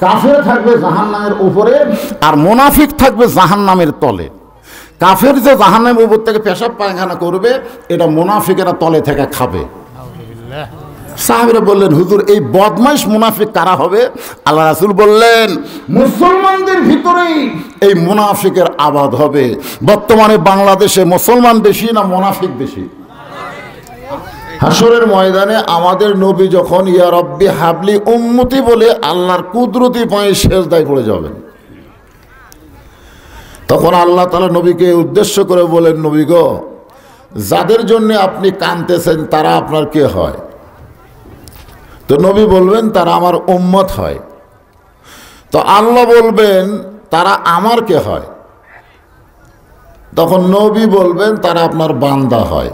কাফের থাকবে জাহান্নামের উপরে আর মুনাফিক থাকবে জাহান্নামের তলে। কাফের যে জাহান্নামের উপর থেকে পেশাব পায়খানা করবে, এটা মুনাফিকেরা তলে থেকে খাবে। সাহাবীরা বললেন, হুজুর এই বদমাইশ মুনাফিক কারা হবে? আল্লাহ রাসূল বললেন, মুসলমানদের ভিতরেই এই মুনাফিকের আবাদ হবে। বর্তমানে বাংলাদেশে মুসলমান বেশি না মুনাফিক বেশি? হাসরের ময়দানে আমাদের নবী যখন ইয়া রব্বি হাবলি উম্মতি বলে আল্লাহর কুদরতি পায়ে সেজদায় পড়ে যাবেন, তখন আল্লাহ তাআলা নবীকে উদ্দেশ্য করে বলেন, নবী গো, যাদের জন্য আপনি কাঁদতেছেন তারা আপনার কে হয়? তো নবী বলবেন, তারা আমার উম্মত হয়। তো আল্লাহ বলবেন, তারা আমার কে হয়? তখন নবী বলবেন, তারা আপনার বান্দা হয়।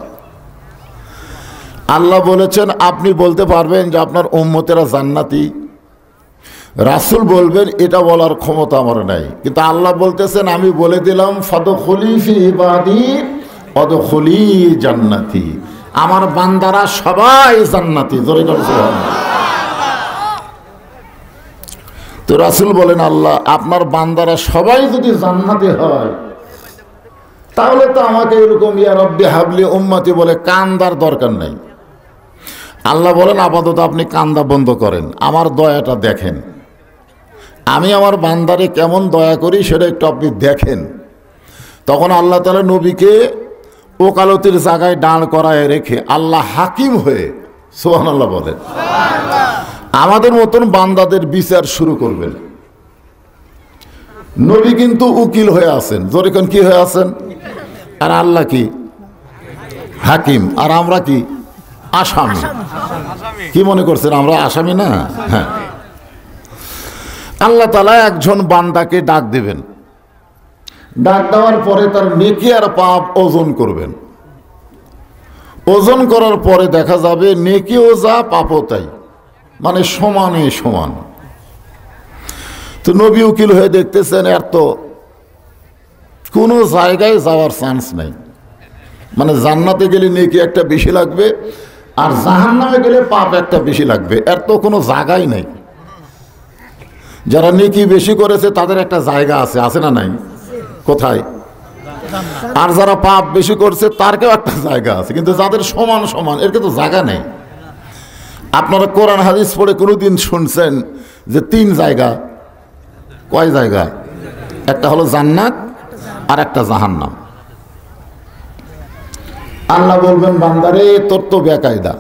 আল্লাহ বলেছেন, আপনি বলতে পারবেন যে আপনার উম্মতেরা জান্নাতি? রাসূল বলবেন, এটা বলার ক্ষমতা আমার নাই। কিন্তু আল্লাহ বলতেছেন, আমি বলে দিলাম, ফাদখুলি ফি ইবাদি ওয়াদখুলি জান্নাতি, আমার বান্দারা সবাই জান্নাতি। জোরে করে সুবহানাল্লাহ। তো রাসূল বলেন, আল্লাহ আপনার বান্দারা সবাই যদি জান্নাতি হয়, তাহলে তো আমাকে এরকম ইয়া রব্বি হাবলি উম্মতি বলে কান্দার দরকার নাই। আল্লাহ বলেন, আপাতত আপনি কান্দা বন্ধ করেন, আমার দয়াটা দেখেন। আমি আমার বান্দারে কেমন দয়া করি সেটা একটু আপনি দেখেন। তখন আল্লাহ তাআলা নবীকে ওকালতির জায়গায় দাঁড় করায় রেখে আল্লাহ হাকিম হয়ে, সুবহানাল্লাহ বলেন, আমাদের মতন বান্দাদের বিচার শুরু করবেন। নবী কিন্তু উকিল হয়ে আছেন, জোরে কোন কি হয়ে আছেন? আর আল্লাহ কি? হাকিম। আর আমরা কি? আসামি। কি মনে করছেন আমরা আসামি না? হ্যাঁ। আল্লাহ তাআলা একজন বান্দাকে ডাক দিবেন, ডাক দেওয়ার পরে তার নেকি আর পাপ ওজন করবেন। ওজন করার পরে দেখা যাবে নেকিও যা পাপও তাই, মানে সমানে সমান। তো নবী উকিল হয়ে দেখতেছেন, এর তো কোনো জায়গায় যাওয়ার চান্স নাই। মানে জান্নাতে গেলে নেকি একটা বেশি লাগবে, আর জাহান্নামে গেলে পাপ একটা বেশি লাগবে, এর তো কোনো জায়গাই নাই। যারা নেকি বেশি করেছে তাদের একটা জায়গা আছে, আছে না নাই? কোথায়? আর যারা পাপ বেশি করছে তারকেও একটা জায়গা আছে, কিন্তু যাদের সমান সমান এর কিন্তু জায়গা নেই। আপনারা কোরআন হাদিস পড়ে কোনোদিন শুনছেন যে তিন জায়গা? কয় জায়গা? একটা হলো জান্নাত আর একটা জাহান্নাম। আল্লাহ বলবেন, বান্দারে তোর তো বেকায়দা,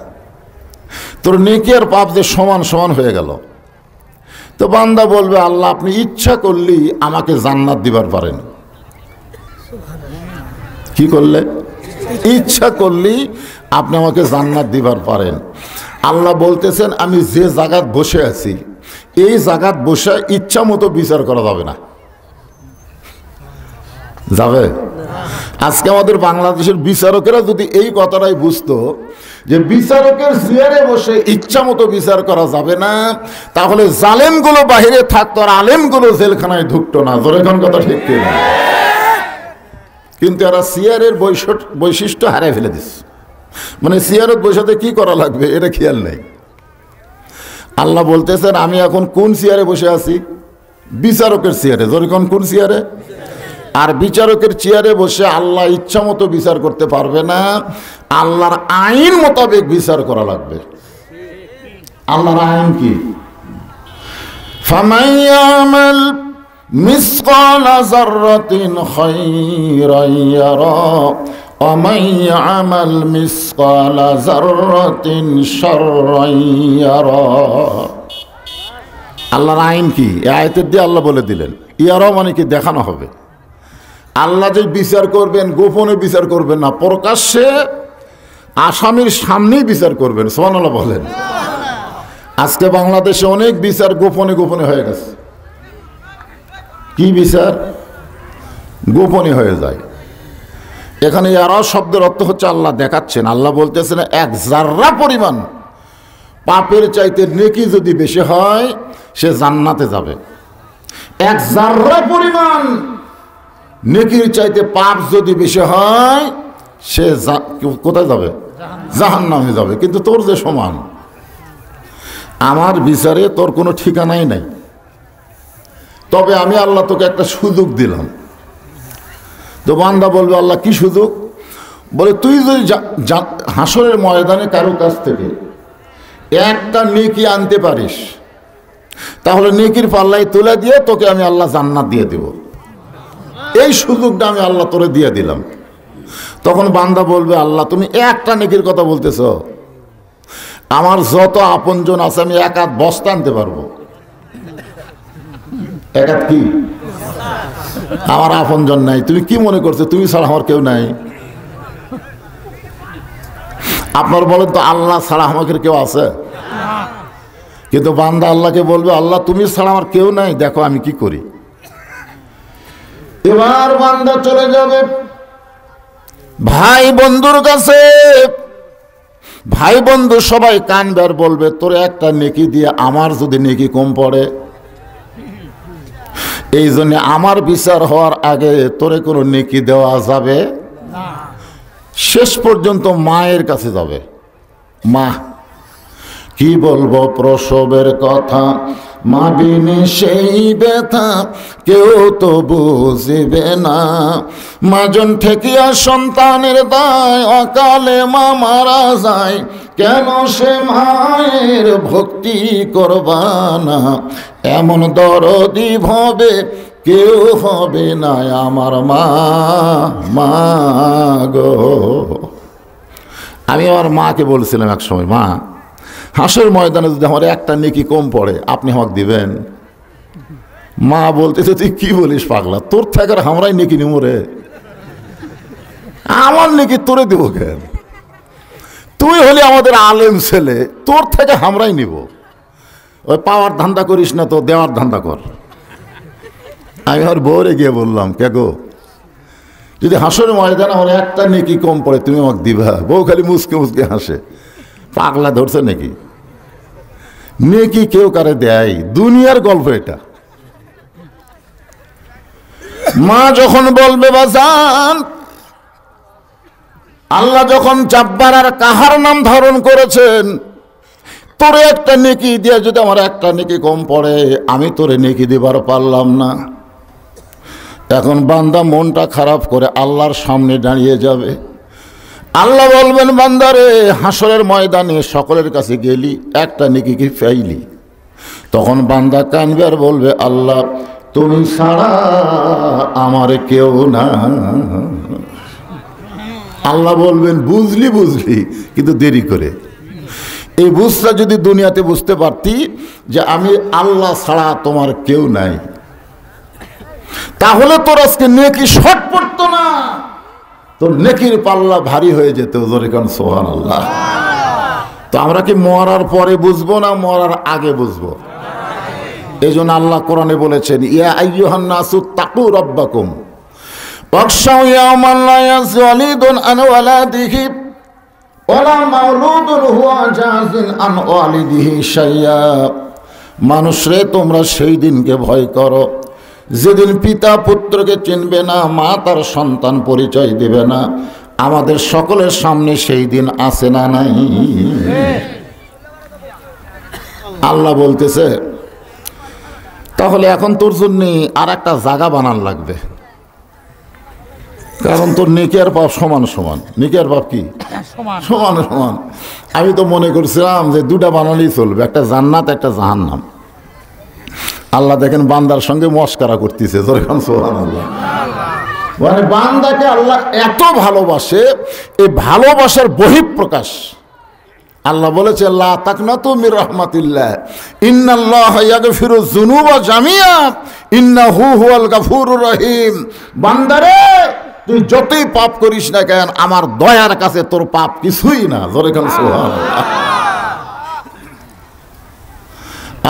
তোর নেকি আর পাপ যে সমান সমান হয়ে গেল। তো বান্দা বলবে, আল্লাহ আপনি ইচ্ছা করলেই আমাকে জান্নাত দিবার পারেন। কি করলে? ইচ্ছা করলেই আপনি আমাকে জান্নাত দিবার পারেন। আল্লাহ বলতেছেন, আমি যে জায়গায় বসে আছি এই জায়গায় বসে ইচ্ছা মতো বিচার করা যাবে না। যাবে? আজকে আমাদের বাংলাদেশের বিচারকেরা যদি এই কথাটাই বুঝতো যে বিচারকের চেয়ারে বসে ইচ্ছা মতো বিচার করা যাবে না, তাহলে জালেমগুলো বাহিরে থাকতো আর আলেমগুলো জেলখানায় ঢুকতো না। জোরে কোন কথা ঠিক কিনা? কিন্তু এরা চেয়ারের বৈশিষ্ট্য হারিয়ে ফেলে দিচ্ছে। মানে চেয়ারের বৈশাতে কি করা লাগবে এটা খেয়াল নেই। আল্লাহ বলতেছেন, আমি এখন কোন চেয়ারে বসে আছি? বিচারকের চেয়ারে। জোরে কোন চেয়ারে? আর বিচারকের চেয়ারে বসে আল্লাহ ইচ্ছা মতো বিচার করতে পারবে না, আল্লাহর আইন মোতাবেক বিচার করা লাগবে। আল্লাহর আইন কি? ফামান ইয়ামাল মিসকালা যাররাতিন খায়রান ইয়ারা ওয়া মান ইয়ামাল মিসকালা যাররাতিন শাররান ইয়ারা। আল্লাহর আইন কি? এই আয়াতের দিয়ে আল্লাহ বলে দিলেন, ইয়ারা মানে কি? দেখানো হবে। আল্লাহ যে বিচার করবেন গোপনে বিচার করবেন না, প্রকাশ্যে আসামির সামনেই বিচার করবেন। সুবহানাল্লাহ বলেন। আজকে বাংলাদেশে অনেক বিচার গোপনে গোপনে হয়ে গেছে। কি বিচার? গোপনে হয়ে যায়। এখানে ইয়ারা শব্দের অর্থ হচ্ছে আল্লাহ দেখাচ্ছেন। আল্লাহ বলতেছেন, এক জাররা পরিমাণ পাপের চাইতে নেকি যদি বেশি হয় সে জান্নাতে যাবে। এক জাররা পরিমাণ নেকির চাইতে পাপ যদি বেশি হয় সে কোথায় যাবে? জাহান্নামে যাবে। কিন্তু তোর যে সমান, আমার বিচারে তোর কোনো ঠিকানাই নাই। তবে আমি আল্লাহ তোকে একটা সুযোগ দিলাম। তো বান্দা বলবে আল্লাহ কি সুযোগ? বলে তুই যদি হাসরের ময়দানে কারো কাছ থেকে একটা নেকি আনতে পারিস, তাহলে নেকির পাল্লায় তুলে দিয়ে তোকে আমি আল্লাহ জান্নাত দিয়ে দেব। এই সুযোগটা আমি আল্লাহ তোরে দিয়ে দিলাম। তখন বান্দা বলবে আল্লাহ তুমি একটা নেকির কথা বলতেছ, আমার যত আপনজন আছে আমি এক হাত বস্তা আনতে পারবো। এক হাত কি? আমার আপনজন নাই। তুমি কি মনে করছো তুমি ছাড়া আমার কেউ নাই? আপনার বলেন তো আল্লাহ ছাড়া আমাকে কেউ আছে? কিন্তু বান্দা আল্লাহকে বলবে আল্লাহ তুমি ছাড়া আমার কেউ নাই, দেখো আমি কি করি। এবার বান্দা চলে যাবে ভাই বন্ধুর কাছে। ভাই বন্ধু সবাই কানবে আর বলবে তোর একটা নেকি দিয়ে আমার যদি নেকি কম পড়ে, এই জন্য আমার বিচার হওয়ার আগে তোরে কোনো নেকি দেওয়া যাবে না। শেষ পর্যন্ত মায়ের কাছে যাবে। মা কি বলবো প্রসবের কথা, মা বিনে সেই ব্যথা কেউ তো বুঝিবে না। মাজন ঠেকিয়া সন্তানের দায়, অকালে মা মারা যায়, কেন সে মায়ের ভক্তি করবা না? এমন দরদি ভবে কেউ হবে না আমার মা। মা গো, আমি আমার মাকে বলছিলাম এক সময়, মা হাসের ময়দানে যদি আমার একটা নেকি কম পড়ে আপনি আমাকে দিবেন? মা বলতেছে তুই কি বলিস পাগলা, তোর থেকে আমরাই নেকি নিব রে, আমার নেকি তোরে দেব কেন? তুই হলে আমাদের আলেম ছেলে, তোর থেকে আমরাই নিব। ওই পাওয়ার ধান্দা করিস না, তো দেওয়ার ধান্দা কর। আমি আমার বউরে গিয়ে বললাম কে গো, যদি হাসের ময়দানে আমার একটা নেকি কম পড়ে তুমি আমাকে দিবা? বউ খালি মুসকে মুসকে হাসে। পাগলা ধরছে নাকি? নেকি কেউ কারে দেয়? দুনিয়ার গল্প এটা। মা যখন বলবে বাজান, আল্লাহ যখন জাব্বার আর কাহার নাম ধারণ করেছেন, তোরে একটা নেকি দিয়ে যদি আমার একটা নেকি কম পড়ে, আমি তোরে নেকি দিবার পারলাম না। এখন বান্দা মনটা খারাপ করে আল্লাহর সামনে দাঁড়িয়ে যাবে। আল্লাহ বলবেন বান্দারে হাসরের ময়দানে সকলের কাছে গেলি, একটা নেকি কি পাইলি? তখন বান্দা কানবে আর বলবে আল্লাহ তুমি ছাড়া আমার কেউ না। আল্লাহ বলবেন বুঝলি বুঝলি, কিন্তু দেরি করে। এই বুঝটা যদি দুনিয়াতে বুঝতে পারতি যে আমি আল্লাহ ছাড়া তোমার কেউ নাই, তাহলে তোর আজকে নেকি শর্ট পড়তো না, তোর নেকির পাল্লা ভারী হয়ে যেত। জোরে কান সুবহানাল্লাহ। তো আমরা কি মরার পরে বুঝবো না মরার আগে বুঝবো? এই জন্য আল্লাহ কোরআনে বলেছেন ইয়া আইয়ুহান নাসু তাকু রাব্বাকুম ওয়াখশাউ ইয়াওমান লা ইয়াজু ওয়ালিদুন আন ওয়ালাদিহি ওয়ালা মাওলুদুন হুয়া জাযিন আন ওয়ালিদিহি শাইয়া। মানুষরে তোমরা সেই দিনকে ভয় করো যেদিন পিতা পুত্রকে চিনবে না, মা তার সন্তান পরিচয় দেবে না। আমাদের সকলের সামনে সেই দিন আছে না নাই? আল্লাহ বলতেছে তাহলে এখন তোর জন্য আর একটা জায়গা বানান লাগবে, কারণ তোর নেকি আর পাপ সমান সমান। নেকি আর পাপ কি সমান সমান? আমি তো মনে করছিলাম যে দুটা বানালেই চলবে, একটা জান্নাত একটা জাহান্নাম। আল্লাহ দেখেন বান্দার সঙ্গে মস্করা করতেছে। সুবহানাল্লাহ। মানে বান্দাকে আল্লাহ এত ভালোবাসে, এই ভালোবাসার বহিঃপ্রকাশ। আল্লাহ বলেছে লা তাকনাতু মির রাহমাতিল্লাহ ইন্নাল্লাহা ইয়াগফিরু যুনুবা জামিআ ইন্নাহু হুয়াল গাফুরুর রহিম। বান্দারে তুই যতই পাপ করিস না কেন, আমার দয়ার কাছে তোর পাপ কিছুই না। জোরে কান সুবহানাল্লাহ।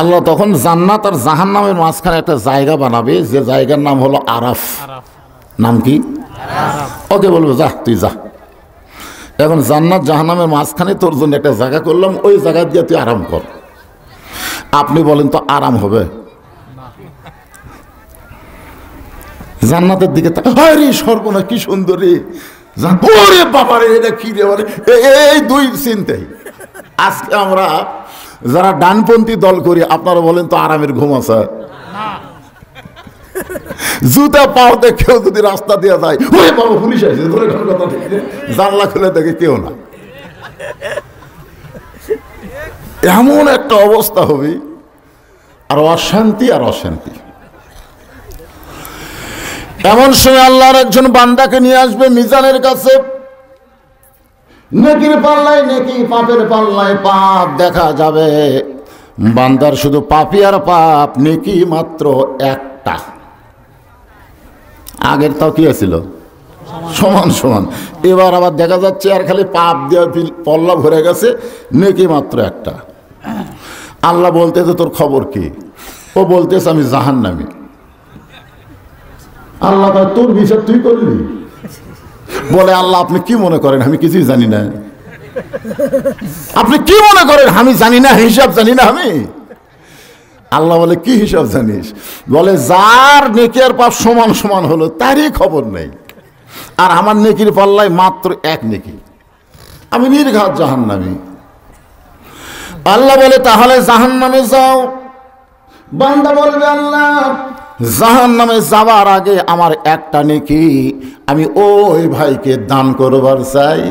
আল্লাহ তখন জান্নাত আর জাহান্নামের মাঝখানে একটা জায়গা বানাবে, যে জায়গার নাম হলো আরাফ। নাম কি? ওকে বলবো যা তুই যা। এখন জান্নাত জাহান্নামের মাঝখানে তোর জন্য একটা জায়গা করলাম, ওই জায়গা দিয়ে তুই আরাম কর। আপনি বলেন তো আরাম হবে? জান্নাতের দিকে আরে সর্বনা কি সুন্দরী, ওরে বাবারে এটা কি রে, এই দুই চিন্তাই। আজকে আমরা যারা ডানপন্থী দল করি, আপনারা বলেন তো আরামের ঘুম আছে? জুতা পাওতে কেউ যদি রাস্তা দিয়ে যায়, ওরে বাবা পুলিশ আসে, ধরে কথা ঠিক, জানলা খুলে দেখে কেউ না। এমন একটা অবস্থা হবে, আর অশান্তি আর অশান্তি। এমন সময় আল্লাহর একজন বান্দাকে নিয়ে আসবে মিজানের কাছে, নেকির পাল্লায় নেকি, পাপের পাল্লায় পাপ, দেখা যাবে বান্দার শুধু পাপই আর পাপ, নেকি মাত্র একটা। আগের তাও কি ছিল? সমান সমান। এবার আবার দেখা যাচ্ছে আর খালি পাপ দেওয়া পল্লা ভরে গেছে, নেকি মাত্র একটা। আল্লাহ বলতেছে তোর খবর কি? ও বলতেছে আমি জাহান্নামী। আল্লাহ কয় তোর বিচার তুই করলি? বলে আল্লাহ আপনি কি মনে করেন আমি কিছুই জানি না? আপনি কি মনে করেন আমি জানি না, হিসাব জানি না আমি? আল্লাহ বলে কি হিসাব জানিস? বলে যার নেকি আর পাপ সমান সমান হলো তারই খবর নেই, আর আমার নেকির পাল্লায় মাত্র এক নেকি, আমি নির্ঘাত জাহান্নামী। আল্লাহ বলে তাহলে জাহান্নামে যাও। বান্দা বলবে আল্লাহ জাহান্নামে যাওয়ার আগে আমার একটা নেকি আমি ওই ভাইকে দান করবার চাই,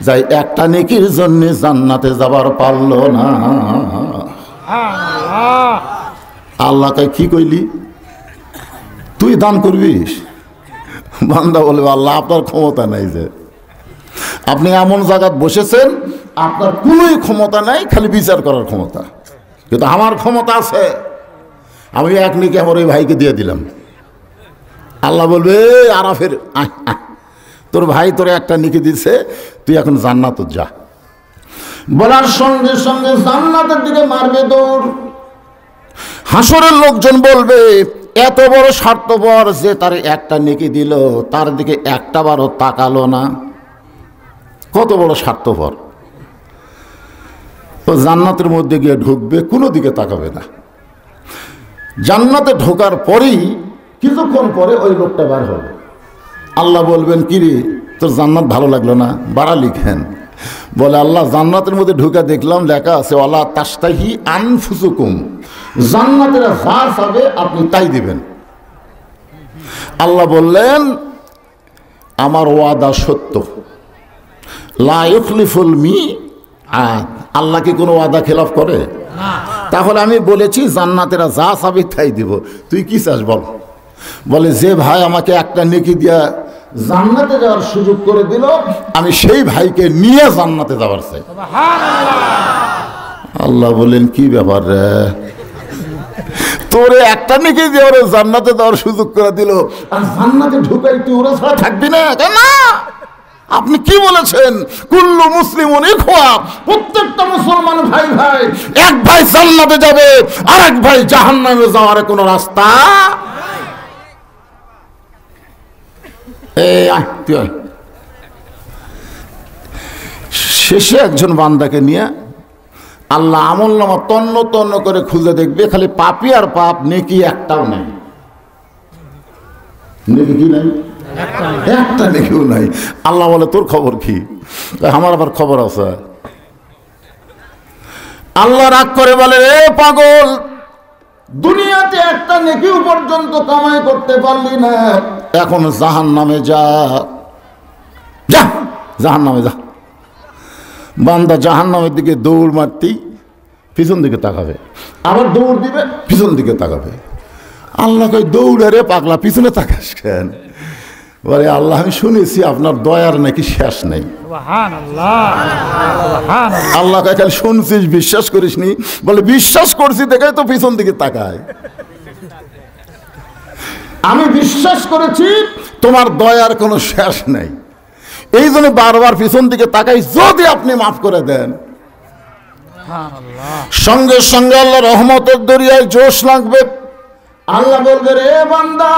যাই একটা নেকির জন্য জান্নাতে যাবার পারলো না। আল্লাহকে কি কইলি তুই দান করবিস? বান্দা বলবে আল্লাহ আপনার ক্ষমতা নাই, যে আপনি এমন জায়গায় বসেছেন আপনার কোনোই ক্ষমতা নাই, খালি বিচার করার ক্ষমতা, কিন্তু আমার ক্ষমতা আছে। আমি এক নেকি আমার ওই ভাইকে দিয়ে দিলাম। আল্লাহ বলবে আরাফের তোর ভাই তোর একটা নেকি দিছে, তুই এখন জান্নাত যা। বলার সঙ্গে সঙ্গে জান্নাতের দিকে মারবে দৌড়। হাসরের লোকজন বলবে এত বড় স্বার্থপর যে তার একটা নেকি দিল, তার দিকে একটা বারও তাকালো না, কত বড় স্বার্থপর। তো জান্নাতের মধ্যে গিয়ে ঢুকবে, কোনো দিকে তাকাবে না। জান্নাতে ঢোকার পরেই কিছুক্ষণ পরে ওই লোকটা বার হবে। আল্লাহ বলবেন কিরে তোর জান্নাত ভালো লাগলো না, বাড়া লিখেন। বলে আল্লাহ জান্নাতের মধ্যে ঢুকে দেখলাম লেখা আছে ওয়ালা তাস্তাহি আনফুসুকুম, জান্নাতেরা যা চাবে আপনি তাই দিবেন। আল্লাহ বললেন আমার ওয়াদা সত্য, লা ইখলিফুল মিআদ। আল্লাহ কি কোনো ওয়াদা খেলাফ করে? তাহলে আমি বলেছি জান্নাতেরা যা চাবে তাই দিব, তুই কি চাস বল? বলে যে ভাই আমাকে একটা নেকি দিয়া জান্নাতে যাওয়ার সুযোগ করে দিল, আমি সেই ভাইকে নিয়ে জান্নাতে যাওয়ার চাই। আল্লাহ বলেন কি ব্যাপার রে, তোরে একটা নেকি দিয়ে ওরা জান্নাতে যাওয়ার সুযোগ করে দিল, আর জান্নাতে ঢুকাই তুই ওরা ছাড়া থাকবি না কেন? আপনি কি বলেছেন? কুল্লু মুসলিমুন ইখওয়া, প্রত্যেকটা মুসলমান ভাই ভাই। এক ভাই জান্নাতে যাবে আর এক ভাই জাহান্নামে যাওয়ার কোনো রাস্তা শেষে একজন বান্দাকে নিয়ে আল্লাহ আমলনামা তন্ন তন্ন করে খুঁজে দেখবে, খালি পাপই আর পাপ, নেকি একটাও নাই। নেকি কি নাই? একটা নেকিও নাই। আল্লাহ বলে তোর খবর কি? আমার আবার খবর আছে। আল্লাহ রাগ করে বলে এ পাগল, দুনিয়াতে একটা নেকিও পর্যন্ত কামাই করতে পারলি না, এখন জাহান্নামে যা, যা জাহান্নামে যা। বান্দা জাহান্নামের দিকে দৌড় মারতেই পিছন দিকে তাকাবে, আবার দৌড় দিবে পিছন দিকে তাকাবে। আল্লাহ কই দৌড়ে রে পাগলা, পিছনে তাকাস কেন? বলে আল্লাহ আমি শুনেছি আপনার দয়ার নাকি শেষ নেই। আল্লাহ কয় খালি শুনছিস বিশ্বাস করিসনি? বলে বিশ্বাস করছি দেখে তো পিছন দিকে তাকায়। আমি বিশ্বাস করেছি তোমার দয়ার কোনো শেষ নেই, এই জন্য বারবার পিছন দিকে তাকাই, যদি আপনি মাফ করে দেন। সঙ্গে সঙ্গে আল্লাহ রহমতের দরিয়ায় জোশ লাগবে। আল্লাহ বলবে রে বান্দা,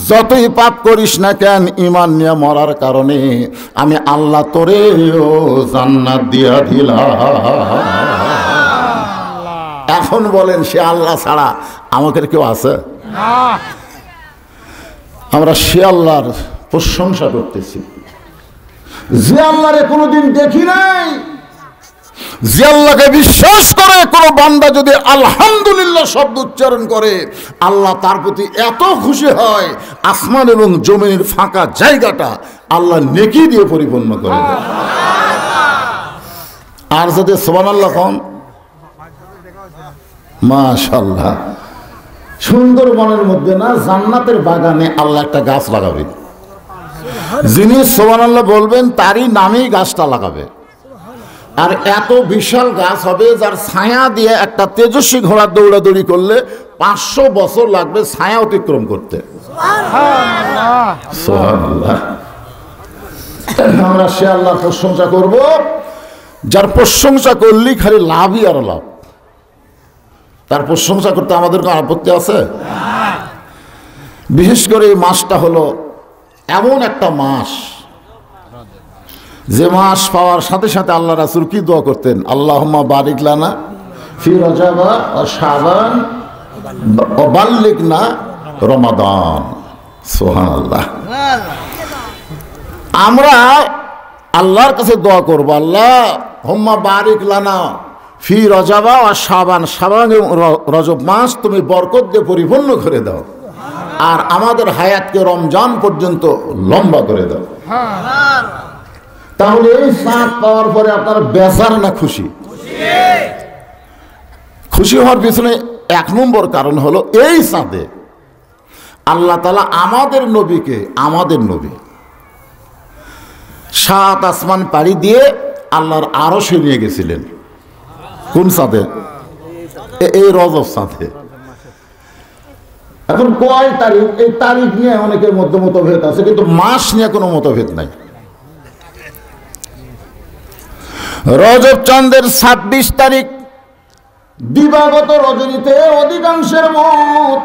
যতই পাপ করিস না কেন, ঈমান নিয়ে মরার কারণে আমি আল্লাহ তোরে জান্নাত দিয়া দিলাম। এখন বলেন সে আল্লাহ ছাড়া আমাদের কেউ আছে? আমরা সে আল্লাহর প্রশংসা করতেছি যে আল্লাহরে কোনোদিন দেখি নাই, যে আল্লাহকে বিশ্বাস করে কোন বান্দা যদি আলহামদুলিল্লাহ শব্দ উচ্চারণ করে, আল্লাহ তার প্রতি এত খুশি হয়, আসমান এবং জমিনের ফাঁকা জায়গাটা আল্লাহ নেকি দিয়ে পরিপূর্ণ করে দেয়। আর যদি সুবহানাল্লাহ কন, মাশাআল্লাহ, সুন্দরবনের মধ্যে না জান্নাতের বাগানে আল্লাহ একটা গাছ লাগাবে, যিনি সুবহানাল্লাহ বলবেন তারই নামেই গাছটা লাগাবে। আর এত বিশাল গাছ হবে যার ছায়া দিয়ে একটা তেজস্বী ঘোড়া দৌড়াদৌড়ি করলে 500 বছর লাগবে ছায়া অতিক্রম করতে। সুবহানাল্লাহ। আমরা সে আল্লাহর প্রশংসা করব যার প্রশংসা করলেই খালি লাভই আর লাভ। তার প্রশংসা করতে আমাদের কোনো আপত্তি আছে? বিশেষ করে এই মাসটা হলো এমন একটা মাস, যে মাস পাওয়ার সাথে সাথে আল্লাহ রাসূল কি দোয়া করতেন? আল্লাহুম্মা বারিক লানা ফি রজবা ওয়া শাবান ওয়া বাল্লিগনা রমাদান। সুবহানাল্লাহ। আমরা আল্লাহর কাছে দোয়া করব, আল্লাহুম্মা বারিক লানা ফি রজবা ওয়া শাবান, শাবান এবং রজব মাস তুমি বরকত দিয়ে পরিপূর্ণ করে দাও, আর আমাদের হায়াতকে রমজান পর্যন্ত লম্বা করে দাও। তাহলে এই চাঁদ পাওয়ার পরে আপনারা বেজার না খুশি? খুশি হওয়ার পিছনে 1 নম্বর কারণ হলো এই চাঁদে আল্লাহ তাআলা আমাদের নবীকে, আমাদের নবী 7 আসমান পাড়ি দিয়ে আল্লাহর আরশে নিয়ে গেছিলেন। কোন চাঁদে? এই রজব চাঁদে। এখন কয় তারিখ, এই তারিখ নিয়ে অনেকের মধ্যে মতভেদ আছে, কিন্তু মাস নিয়ে কোনো মতভেদ নাই। রজব চন্দ্রের 26 তারিখ দিবাগত রজনীতে অধিকাংশের মত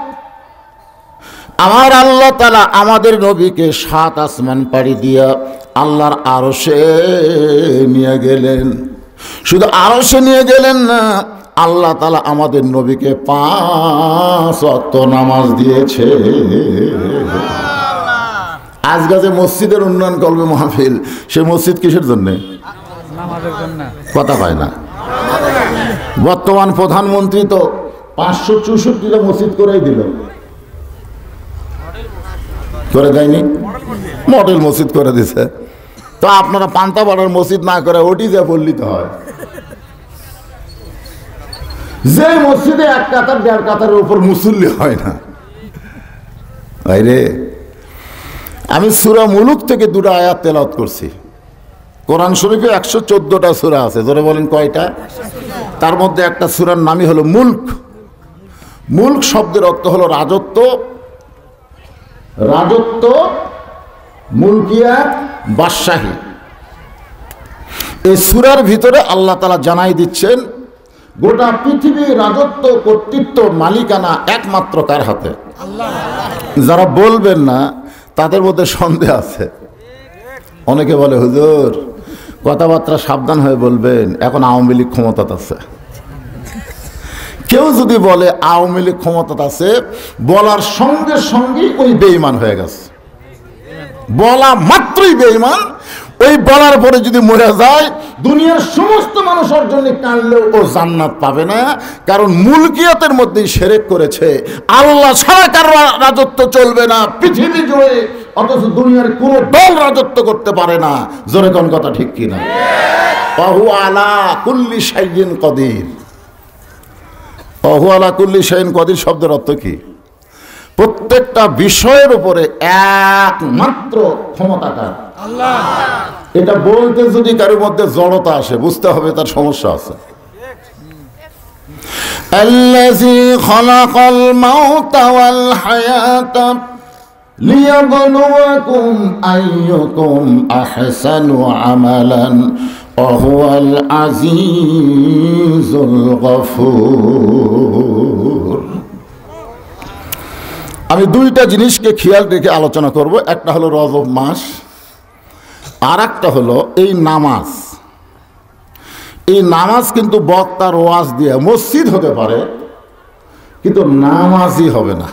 আমার আল্লাহ তাআলা আমাদের নবীকে 7 আসমান পাড়ি দিয়া আল্লাহর আরশে নিয়ে গেলেন। শুধু আরশে নিয়ে গেলেন না, আল্লাহ তাআলা আমাদের নবীকে 5 ওয়াক্ত নামাজ দিয়েছে। আজকে যে মসজিদের উন্নয়ন কল্পে মাহফিল, সে মসজিদ কিসের জন্য? কথা পায় না। বর্তমান প্রধানমন্ত্রী তো 564টা মসজিদ করেই দিল, করে দেয়নি? মডেল মসজিদ করে দিছে। তো আপনারা পান্তাপাড়ার মসজিদ না করে ওটি যা পল্লিতে হয়, যে মসজিদে 1 কাতার 1.5 কাতারের উপর মুসল্লি হয় না। আরে আমি সূরা মুলুক থেকে 2টা আয়াত তেলাওয়াত করছি। কোরআন শরীফে 114টা সূরা আছে, ধরে বলেন কয়টা? তার মধ্যে একটা সূরার নামই হলো মুলক। মুলক শব্দের অর্থ হলো রাজত্ব, রাজত্ব, মুলকিয়াত, বাদশাহী। এই সূরার ভিতরে আল্লাহ তাআলা জানাই দিচ্ছেন গোটা পৃথিবীর রাজত্ব, কর্তৃত্ব, মালিকানা একমাত্র কার হাতে? আল্লাহ। যারা বলবেন না তাদের মধ্যে সন্দেহ আছে। অনেকে বলে হুজুর কথাবার্তা সাবধান হয়ে বলবেন, এখন আওয়ামী লীগ ক্ষমতাতে আছে। কেউ যদি বলে আওয়ামী লীগ ক্ষমতাতে আছে, বলার সঙ্গে সঙ্গেই ওই বেঈমান হয়ে গেছে। বলা মাত্রই বেঈমান। ওই বলার পরে যদি মরে যায়, দুনিয়ার সমস্ত মানুষের জন্য কাঁদলেও ও জান্নাত পাবে না, কারণ মুলকিয়াতের মধ্যেই শিরক করেছে। আল্লাহ ছাড়া কারো রাজত্ব চলবে না পৃথিবী জুড়ে, অথচ দুনিয়ার কোনো দল রাজত্ব করতে পারে না। জোরে কোন কথা ঠিক কিনা? ওয়াহু আলা কুল্লি শাইইন কদির। ওয়াহু আলা কুল্লি শাইইন কদির শব্দের অর্থ কি? প্রত্যেকটা বিষয়ের উপরে একমাত্র ক্ষমতাকার আল্লাহ। এটা বলতে যদি কারোর মধ্যে জড়তা আসে, বুঝতে হবে তার সমস্যা আছে। আল্লাযী খালাকাল মাউতা ওয়াল হায়াতা লিয়াবলুয়াকুম আইয়ুকুম আহসানু আমালান ওয়া হুয়াল আজিজুল গফুর। আমি 2টা জিনিসকে খেয়াল রেখে আলোচনা করব। একটা হলো রজব মাস, আর একটা হলো এই নামাজ। এই নামাজ কিন্তু বক্তার ওয়াজ দিয়ে মসজিদ হতে পারে, কিন্তু নামাজই হবে না।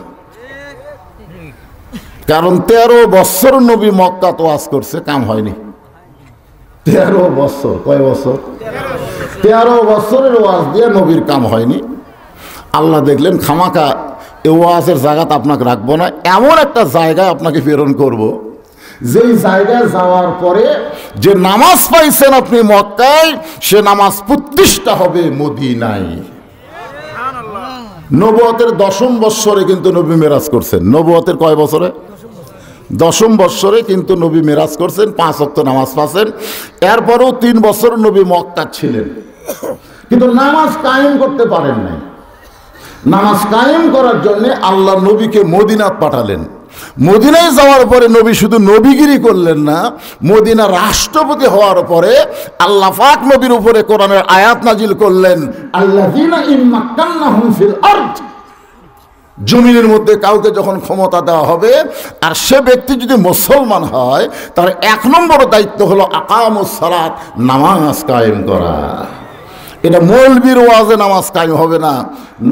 কারণ 13 বছর নবী মক্কাত ওয়াজ করছে, কাম হয়নি। 13 বছর। কয় বছর? 13 বছরের ওয়াজ দিয়ে নবীর কাম হয়নি। আল্লাহ দেখলেন খামাকা এ ওয়াজের জায়গাতে আপনাকে রাখবো না, এমন একটা জায়গায় আপনাকে প্রেরণ করব, যেই জায়গায় যাওয়ার পরে যে নামাজ পাইছেন আপনি মক্কায়, সে নামাজ প্রতিষ্ঠা হবে মদিনায়। নবুয়তের 10ম বৎসরে কিন্তু নবী মেরাজ করছেন। নবুয়তের কয় বছরে? 10ম বৎসরে কিন্তু নবী মেরাজ করছেন, 5 ওয়াক্ত নামাজ পড়ছেন। এরপরেও 3 বছর নবী মক্কা ছিলেন, কিন্তু নামাজ কায়েম করতে পারেন নাই। নামাজ কায়েম করার জন্য আল্লাহ নবীকে মদিনাত পাঠালেন। মদিনায় যাওয়ার পরে নবী শুধু নবীগিরি করলেন না, মদিনা রাষ্ট্রপতি হওয়ার পরে আল্লাহ পাক নবীর উপরে কোরআনের আয়াত নাজিল করলেন, আল্লাযীনা ইম্মাক্কান্নাহুম ফিল আরদ। জমিনের মধ্যে কাউকে যখন ক্ষমতা দেওয়া হবে আর সে ব্যক্তি যদি মুসলমান হয়, তার 1 নম্বর দায়িত্ব হলো আকামুস সালাত, নামাজ কায়েম করা। এটা মৌলবীর ওয়াজে নামাজ কায়েম হবে না,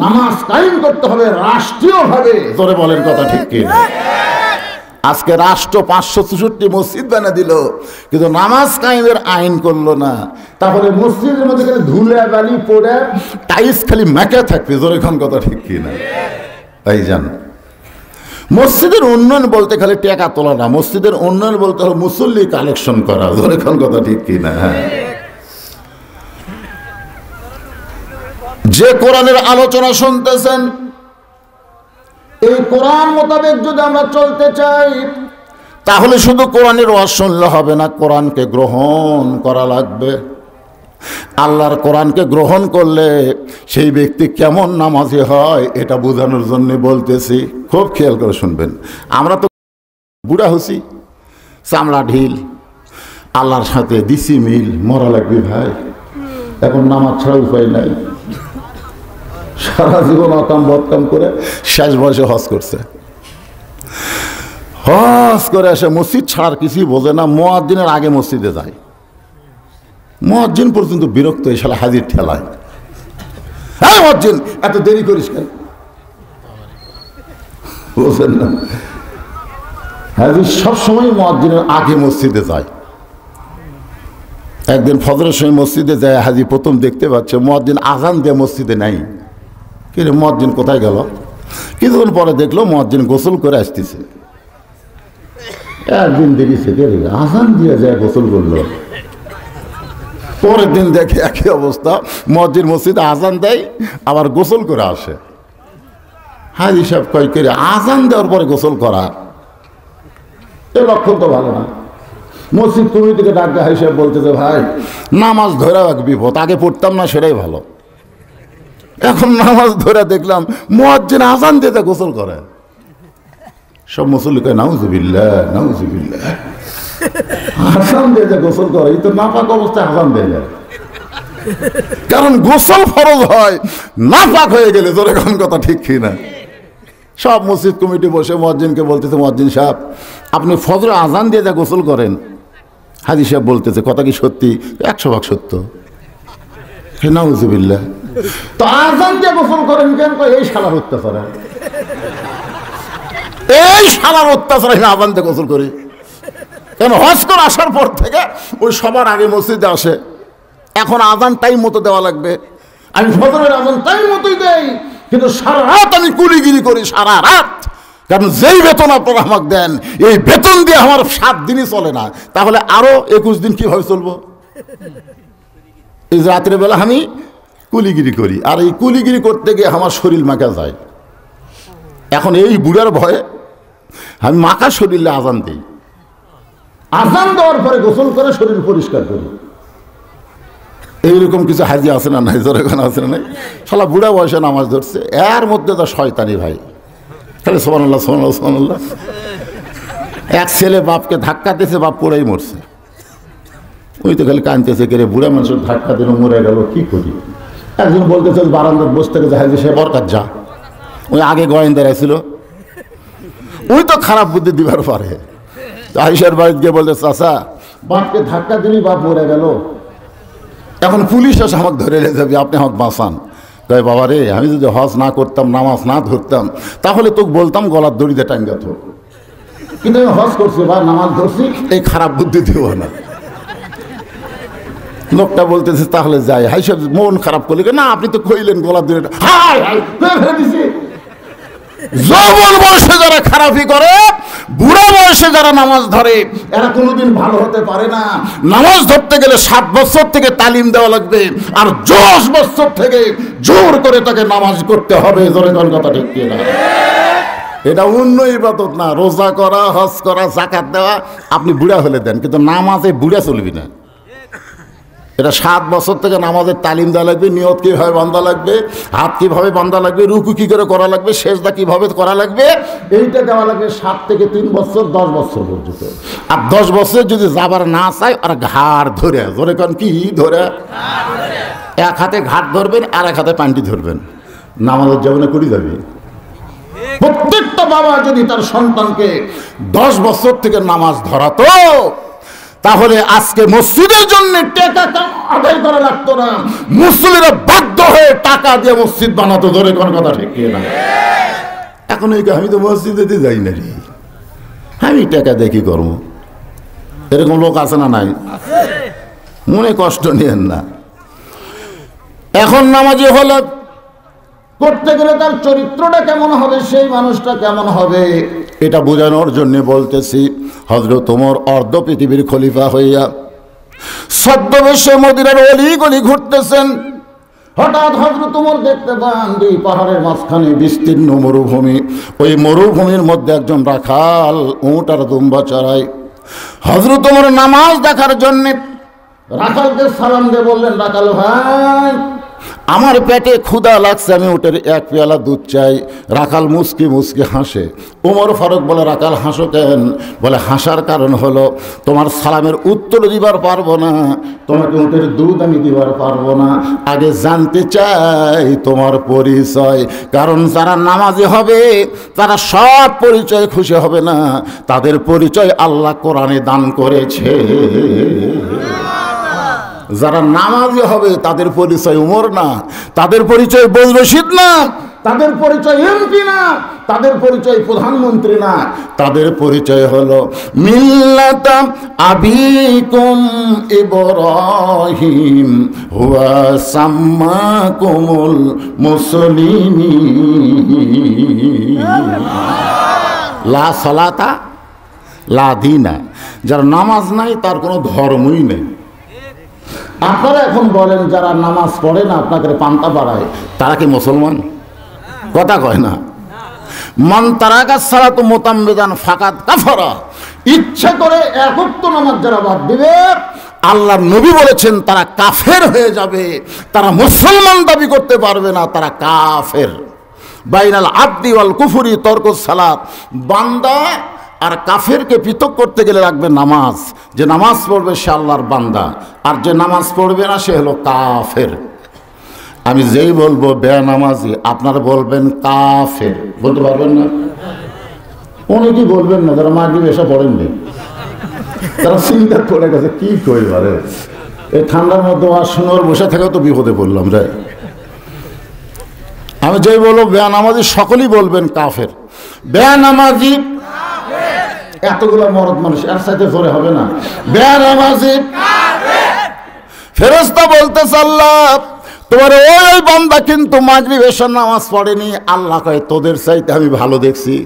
নামাজ কায়েম করতে হবে রাষ্ট্রীয়ভাবে। জোরে বলেন কথা ঠিক কি না? আজকে রাষ্ট্র 564 মসজিদ বানিয়ে দিল, কিন্তু নামাজ কায়েমের আইন করলো না। তাহলে মসজিদের মধ্যে ধুলে বালি পড়ে টাইলস খালি মেকে থাকবে। জোরে কোন কথা ঠিক কি না? তাই জান, মসজিদের উন্নয়ন বলতে খালি টাকা তোলা না, মসজিদের উন্নয়ন বলতে হলো মুসল্লি কালেকশন করা। জোরে কোন কথা ঠিক কি না? যে কোরআনের আলোচনা শুনতেছেন, এই কোরআন মোতাবেক যদি আমরা চলতে চাই, তাহলে শুধু কোরআনের ওয়াজ শুনলে হবে না, কোরআনকে গ্রহণ করা লাগবে। আল্লাহর কোরআনকে গ্রহণ করলে সেই ব্যক্তি কেমন নামাজি হয় এটা বোঝানোর জন্য বলতেছি, খুব খেয়াল করে শুনবেন। আমরা তো বুড়া হচ্ছি, চামড়া ঢিল, আল্লাহর সাথে দিছি মিল, মরা লাগবে ভাই। এখন নামাজ ছাড়া উপায় নাই। সারা জীবন অকাম বদকাম করে শেষ বয়সে হজ করছে। হজ করে এসে মসজিদ ছাড়ার কিছুই বোঝে না, মুয়াজ্জিনের আগে মসজিদে যায়। মুয়াজ্জিন পর্যন্ত বিরক্ত, এই শালা হাজির ঠেলায়। হ্যাঁ মুয়াজ্জিন, এত দেরি করিস কেন? বুঝলেন না? হাজির সবসময় মুয়াজ্জিনের আগে মসজিদে যায়। একদিন ফজরের সময় মসজিদে যায়, হাজি প্রথম দেখতে পাচ্ছে মুয়াজ্জিন আজান দিয়ে মসজিদে নাই। কিন্তু মুয়াজ্জিন কোথায় গেল? কিছুক্ষণ পরে দেখলো মুয়াজ্জিন গোসল করে আসতেছে। একদিন দেখেছে আজান দিয়ে যায় গোসল করলো, পরের দিন দেখে একই অবস্থা, মুয়াজ্জিন মসজিদে আজান দেয় আবার গোসল করে আসে। হাজি সাহেব কয় করে আজান দেওয়ার পরে গোসল করা, এ লক্ষণ তো ভালো না। মসজিদ কমিটিকে ডাক দেয়, হাজি সাহেব বলতেছে ভাই নামাজ ধরে এক বিপদ, আগে পড়তাম না সেটাই ভালো। এখন নামাজ ধরে দেখলাম মুয়াজ্জিন আজান দিতে গোসল করে। সব মুসল্লি কয় নাউজুবিল্লাহ নাউজুবিল্লাহ, আজান দিতে গোসল করে, এই তো নাপাক অবস্থায় আজান দেয় যায়। কারণ গোসল ফরজ হয় নাপাক হয়ে গেলে। জোরে কোন কথা ঠিক কি না? সব মসজিদ কমিটি বসে মুয়াজ্জিনকে বলতেছে, মুয়াজ্জিন সাহেব আপনি ফজরে আজান দিয়ে যা গোসল করেন। হাজি সাহেব বলতেছে কথা কি সত্যি? 100% সত্য। নাউজুবিল্লাহ, তো আজান দিয়ে গোসল করেন কেন? এই শালার অত্যাচার, এই শালার অত্যাচার, আমি আজান দিয়ে গোসল করি কেন? হজ করে আসার পর থেকে ওই সবার আগে মসজিদে আসে, এখন আজান টাইম মতো দেওয়া লাগবে। আমি ফজরের আজান টাইম মতোই দেই, কিন্তু সারা রাত আমি কুলিগিরি করি, সারা রাত। কারণ যেই বেতন আপনারা আমাকে দেন, এই বেতন দিয়ে আমার 7 দিনই চলে না, তাহলে আরো 21 দিন কিভাবে চলবো? এই রাত্রে বেলা আমি কুলিগিরি করি, আর এই কুলিগিরি করতে গিয়ে আমার শরীর মাখা যায়। এখন এই বুড়ার ভয়ে আমি মাখা শরীরে আজান দিই, আজান দেওয়ার পরে গোসল করে শরীর পরিষ্কার করি। এইরকম কিছু হাজি আছে না নাই? জোরে কোন আছে না নাই? শালা বুড়া বয়সে নামাজ ধরছে, এর মধ্যে তো শয়তানি ভাই, খালি সুবহানাল্লাহ সুবহানাল্লাহ সুবহানাল্লাহ। এক ছেলে বাপকে ধাক্কা দিয়েছে, বাপ পড়েই মরছে। ওই তো খালি কাঁদতেছে, কে রে বুড়া মানুষের ধাক্কা দিল মরে গেল, কি করি? একজন বলতেছে বারান্দার বসে থেকে হাজি সে বরকাত যা, ওই আগে গোয়েন্দারা ছিল, ওই তো খারাপ বুদ্ধি দিবার পারে। আয়েশার বাড়িতে গিয়ে বলতে, চাচা বাপকে ধাক্কা দিলি বাপ মরে গেল, এখন পুলিশ এসে আমাকে ধরে নিয়ে যাবে, আপনি আমাকে বাঁচান। তাই বাবা রে, আমি যদি হজ না করতাম, নামাজ না ধরতাম, তাহলে তোকে বলতাম গলার দড়িতে টাঙ্গা থো, কিন্তু আমি হজ করছি বা নামাজ ধরছি, এই খারাপ বুদ্ধি দিব না। লোকটা বলতেছে তাহলে যাই। হাই সব মন খারাপ করলে, না আপনি তো কইলেন গোলাপ দিন, হাই হাই ফেলে দিছি। যৌবন বয়সে যারা খারাপি করে, বুড়া বয়সে যারা নামাজ ধরে, এরা কোনোদিন ভালো হতে পারে না। নামাজ ধরতে গেলে 7 বছর থেকে তালিম দেওয়া লাগবে, আর 10 বছর থেকে জোর করে তাকে নামাজ করতে হবে। জোরে কোন কথা ঠিক কিনা? এটা অন্য ইবাদত না। রোজা করা, হজ করা, যাকাত দেওয়া আপনি বুড়া হলে দেন, কিন্তু নামাজে বুড়া চলবি না। এটা 7 বছর থেকে নামাজের তালিম দেওয়া লাগবে। নিয়ত কীভাবে বান্ধা লাগবে, হাত কীভাবে বান্ধা লাগবে, রুকু কী করে করা লাগবে, সেজদা কীভাবে করা লাগবে, এইটা দেওয়া লাগবে 7 থেকে 3 বছর, 10 বছর পর্যন্ত। আর 10 বছর যদি যাবার না চায়, আর ঘাড় ধরে, ধরে কারণ কি ধরে, এক হাতে ঘাট ধরবেন আর এক হাতে পান্টি ধরবেন, নামাজের জীবনে করে যাবে। প্রত্যেকটা বাবা যদি তার সন্তানকে 10 বছর থেকে নামাজ ধরাতো, তাহলে আজকে মসজিদের জন্য টাকা আদায় করা লাগতো না। মুসলিমরা বাধ্য হয়ে টাকা দিয়ে মসজিদ বানাতো। ধরে কোন কথা ঠিক না? এখন এই আমি তো মসজিদে যাই না রে, আমি টাকা দিয়ে কি করবো? এরকম লোক আছে না নাই? মনে কষ্ট নিয়েন না। এখন নামাজি হলে করতে গেলে তার চরিত্রটা কেমন হবে, সেই মানুষটা কেমন হবে, এটা বোঝানোর জন্য বলতেছি। হযরত ওমর অর্ধ পৃথিবীর খলিফা হইয়া ছদ্মবেশে মদিনার অলি গলি ঘুরতেছেন। হঠাৎ হযরত ওমর দেখতে পান দুই পাহাড়ের মাঝখানে বিস্তীর্ণ মরুভূমি। ওই মরুভূমির মধ্যে একজন রাখাল উট আর দুম্বা চড়ায়। হযরত ওমর নামাজ দেখার জন্য রাখালকে সালাম দিয়ে বললেন, রাখাল ভাই, আমার পেটে ক্ষুধা লাগছে, আমি উটের 1 পেয়ালা দুধ চাই। রাখাল মুচকি মুচকি হাসে। ওমর ফারুক বলে, রাখাল হাসো কেন? বলে, হাসার কারণ হলো তোমার সালামের উত্তর দিবার পারবো না, তোমাকে উটের দুধ আমি দিবার পারবো না। আগে জানতে চাই তোমার পরিচয়, কারণ যারা নামাজি হবে তারা সব পরিচয় খুশি হবে না, তাদের পরিচয় আল্লাহ কোরআনে দান করেছে। যারা নামাজি হবে তাদের পরিচয় উমর না, তাদের পরিচয় বজর রশিদ না, তাদের পরিচয় এমপি না, তাদের পরিচয় প্রধানমন্ত্রী না, তাদের পরিচয় হলো মিল্লাতা আবিকুম ইব্রাহিম হুয়া সাম্মাকুমুল মুসলিমিন। লা সালাতা লা দীনা। যার নামাজ নাই তার কোনো ধর্মই নেই। আপনারা এখন বলেন যারা নামাজ পড়ে না, আপনাকে পান্তা বাড়ায়, তারা কি মুসলমান? কথা কয় না। মান তারাকা সালাত মুতাম্মিদান ফাকাদ কাফারা। ইচ্ছা করে এক ওয়াক্ত নামাজ যারা বাদ দিবে, আল্লাহর নবী বলেছেন তারা কাফের হয়ে যাবে, তারা মুসলমান দাবি করতে পারবে না, তারা কাফের। বাইনাল আবদি ওয়াল কুফরি তরকুস সালাত। বান্দা আর কাফেরকে পৃথক করতে গেলে রাখবে নামাজ। যে নামাজ পড়বে সে আল্লাহর বান্দা, আর যে নামাজ পড়বে না সে হলো কাফের। আমি যেই বলবো বেনামাজি, আপনারা বলবেন কাফের, বলতে পারবেন না? অনেকেই বলবেন না, যারা মাগরিব এসে পড়েননি, তারা চিন্তা করে গেছে কি কই পারে। এই ঠান্ডার মধ্যে আর শোনার বসে থেকেও তো বিপদে পড়লাম রে। আমি যেই বলবো বেনামাজি, সকলেই বলবেন কাফের। বেনামাজি এতগুলো মরদ মানুষ, এর সাথে জোরে হবে না। বেনামাজি ফেরেশতা বলতেছে, আল্লাহ তোমার ওই বান্দা কিন্তু মাগরিব এশার নামাজ পড়েনি। আল্লাহ কয় তোদের চাইতে আমি ভালো দেখছি।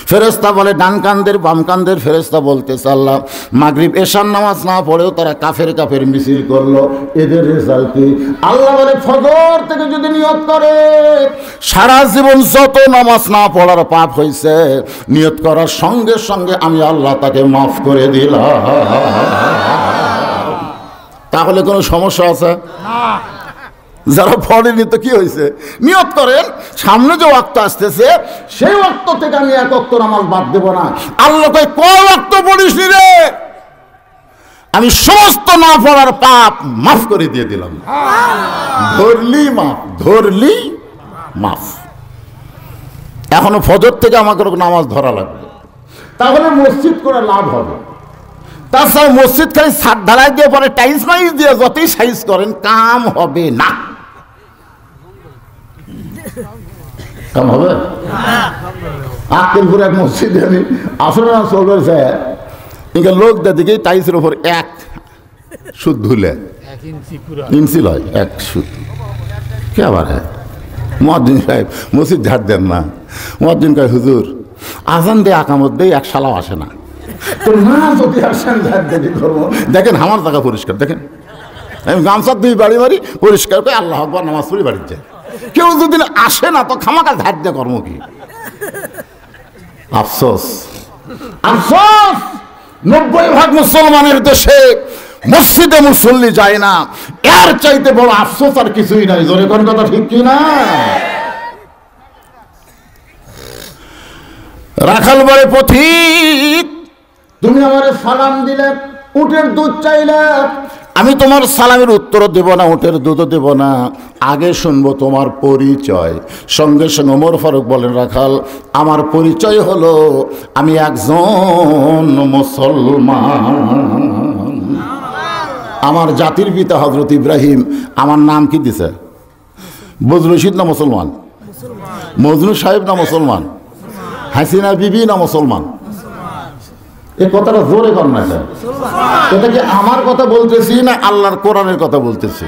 ফেরেশতা বলে ডান কান্দের বাম কান্দের। ফেরেশতা বলতেছে, আল্লাহ মাগরিব এশার নামাজ না পড়েও তারা কাফের কাফের মিছিল করলো, এদের রেজাল্ট কি? আল্লাহ বলে ফজর থেকে যদি নিয়ত করে সারা জীবন যত নামাজ না পড়ার পাপ হয়েছে, নিয়ত করার সঙ্গে সঙ্গে আমি আল্লাহ তাকে মাফ করে দিলাম। তাহলে কোনো সমস্যা আছে? যারা পড়েনি তো কি হয়েছে? নিয়ত করেন সামনে যে ওয়াক্ত আসতেছে সেই ওয়াক্ত থেকে আমি এক ওয়াক্ত নামাজ বাদ দেব না। আল্লাহ কয় কয় ওয়াক্ত পড়িস নি রে, আমি সমস্ত না পড়ার পাপ মাফ করে দিয়ে দিলাম। ধরলি মাফ, ধরলি মাফ। এখনো ফজর থেকে আমাকে নামাজ ধরা লাগবে, তাহলে মসজিদ করে লাভ হবে। তাছাড়া মসজিদ খালি ছাদ ঢালাই দিয়ে পরে টাইলস মাইস দিয়ে যতই সাইজ করেন কাম হবে না। কাম হবে? আক্কেলপুর এক মসজিদে আমি আসলে চলবে, লোক দিকে টাইলসের উপর এক সুদ ধুলে ইঞ্চি লয় এক সুদ কে আবার হ্যাঁ মুয়াজ্জিন সাহেব মসজিদ ঝাড় দেন না মুয়াজ্জিন কয় হুজুর আজান দিয়ে আকামত দিয়ে এক শালাও আসে না তো না যদি আসেন ঝাড় দিয়ে করবো দেখেন আমার জায়গা পরিষ্কার দেখেন আমি গামছা দুই বাড়ি বাড়ি পরিষ্কার করে আল্লাহ আকবার নামাজ পড়ি বাড়ির যায় কেউ যদি আসে না তো খামাকা ঝাড় দিয়ে কর্ম কি আফসোস আফসোস 90% মুসলমানের দেশে মসজিদে মুসল্লি যায় না এর চাইতে বড় আফসোস আর কিছুই নাই জোরে কোন কথা ঠিক কি না রাখাল বলে পথিক তুমি আমারে সালাম দিলে উটের দুধ চাইলে আমি তোমার সালামের উত্তর দেব না উটের দুধও দেব না আগে শুনবো তোমার পরিচয় সঙ্গে সঙ্গে ওমর ফারুক বলেন রাখাল আমার পরিচয় হলো আমি একজন মুসলমান আমার জাতির পিতা হযরত ইব্রাহিম আমার নাম কি দিছে বজরুল রশিদ না মুসলমান মজনু সাহেব না মুসলমান হাসিনা বিবি না মুসলমান এই কথাটা জোরে কর না এটা কি আমার কথা বলতেছি না আল্লাহর কোরআনের কথা বলতেছি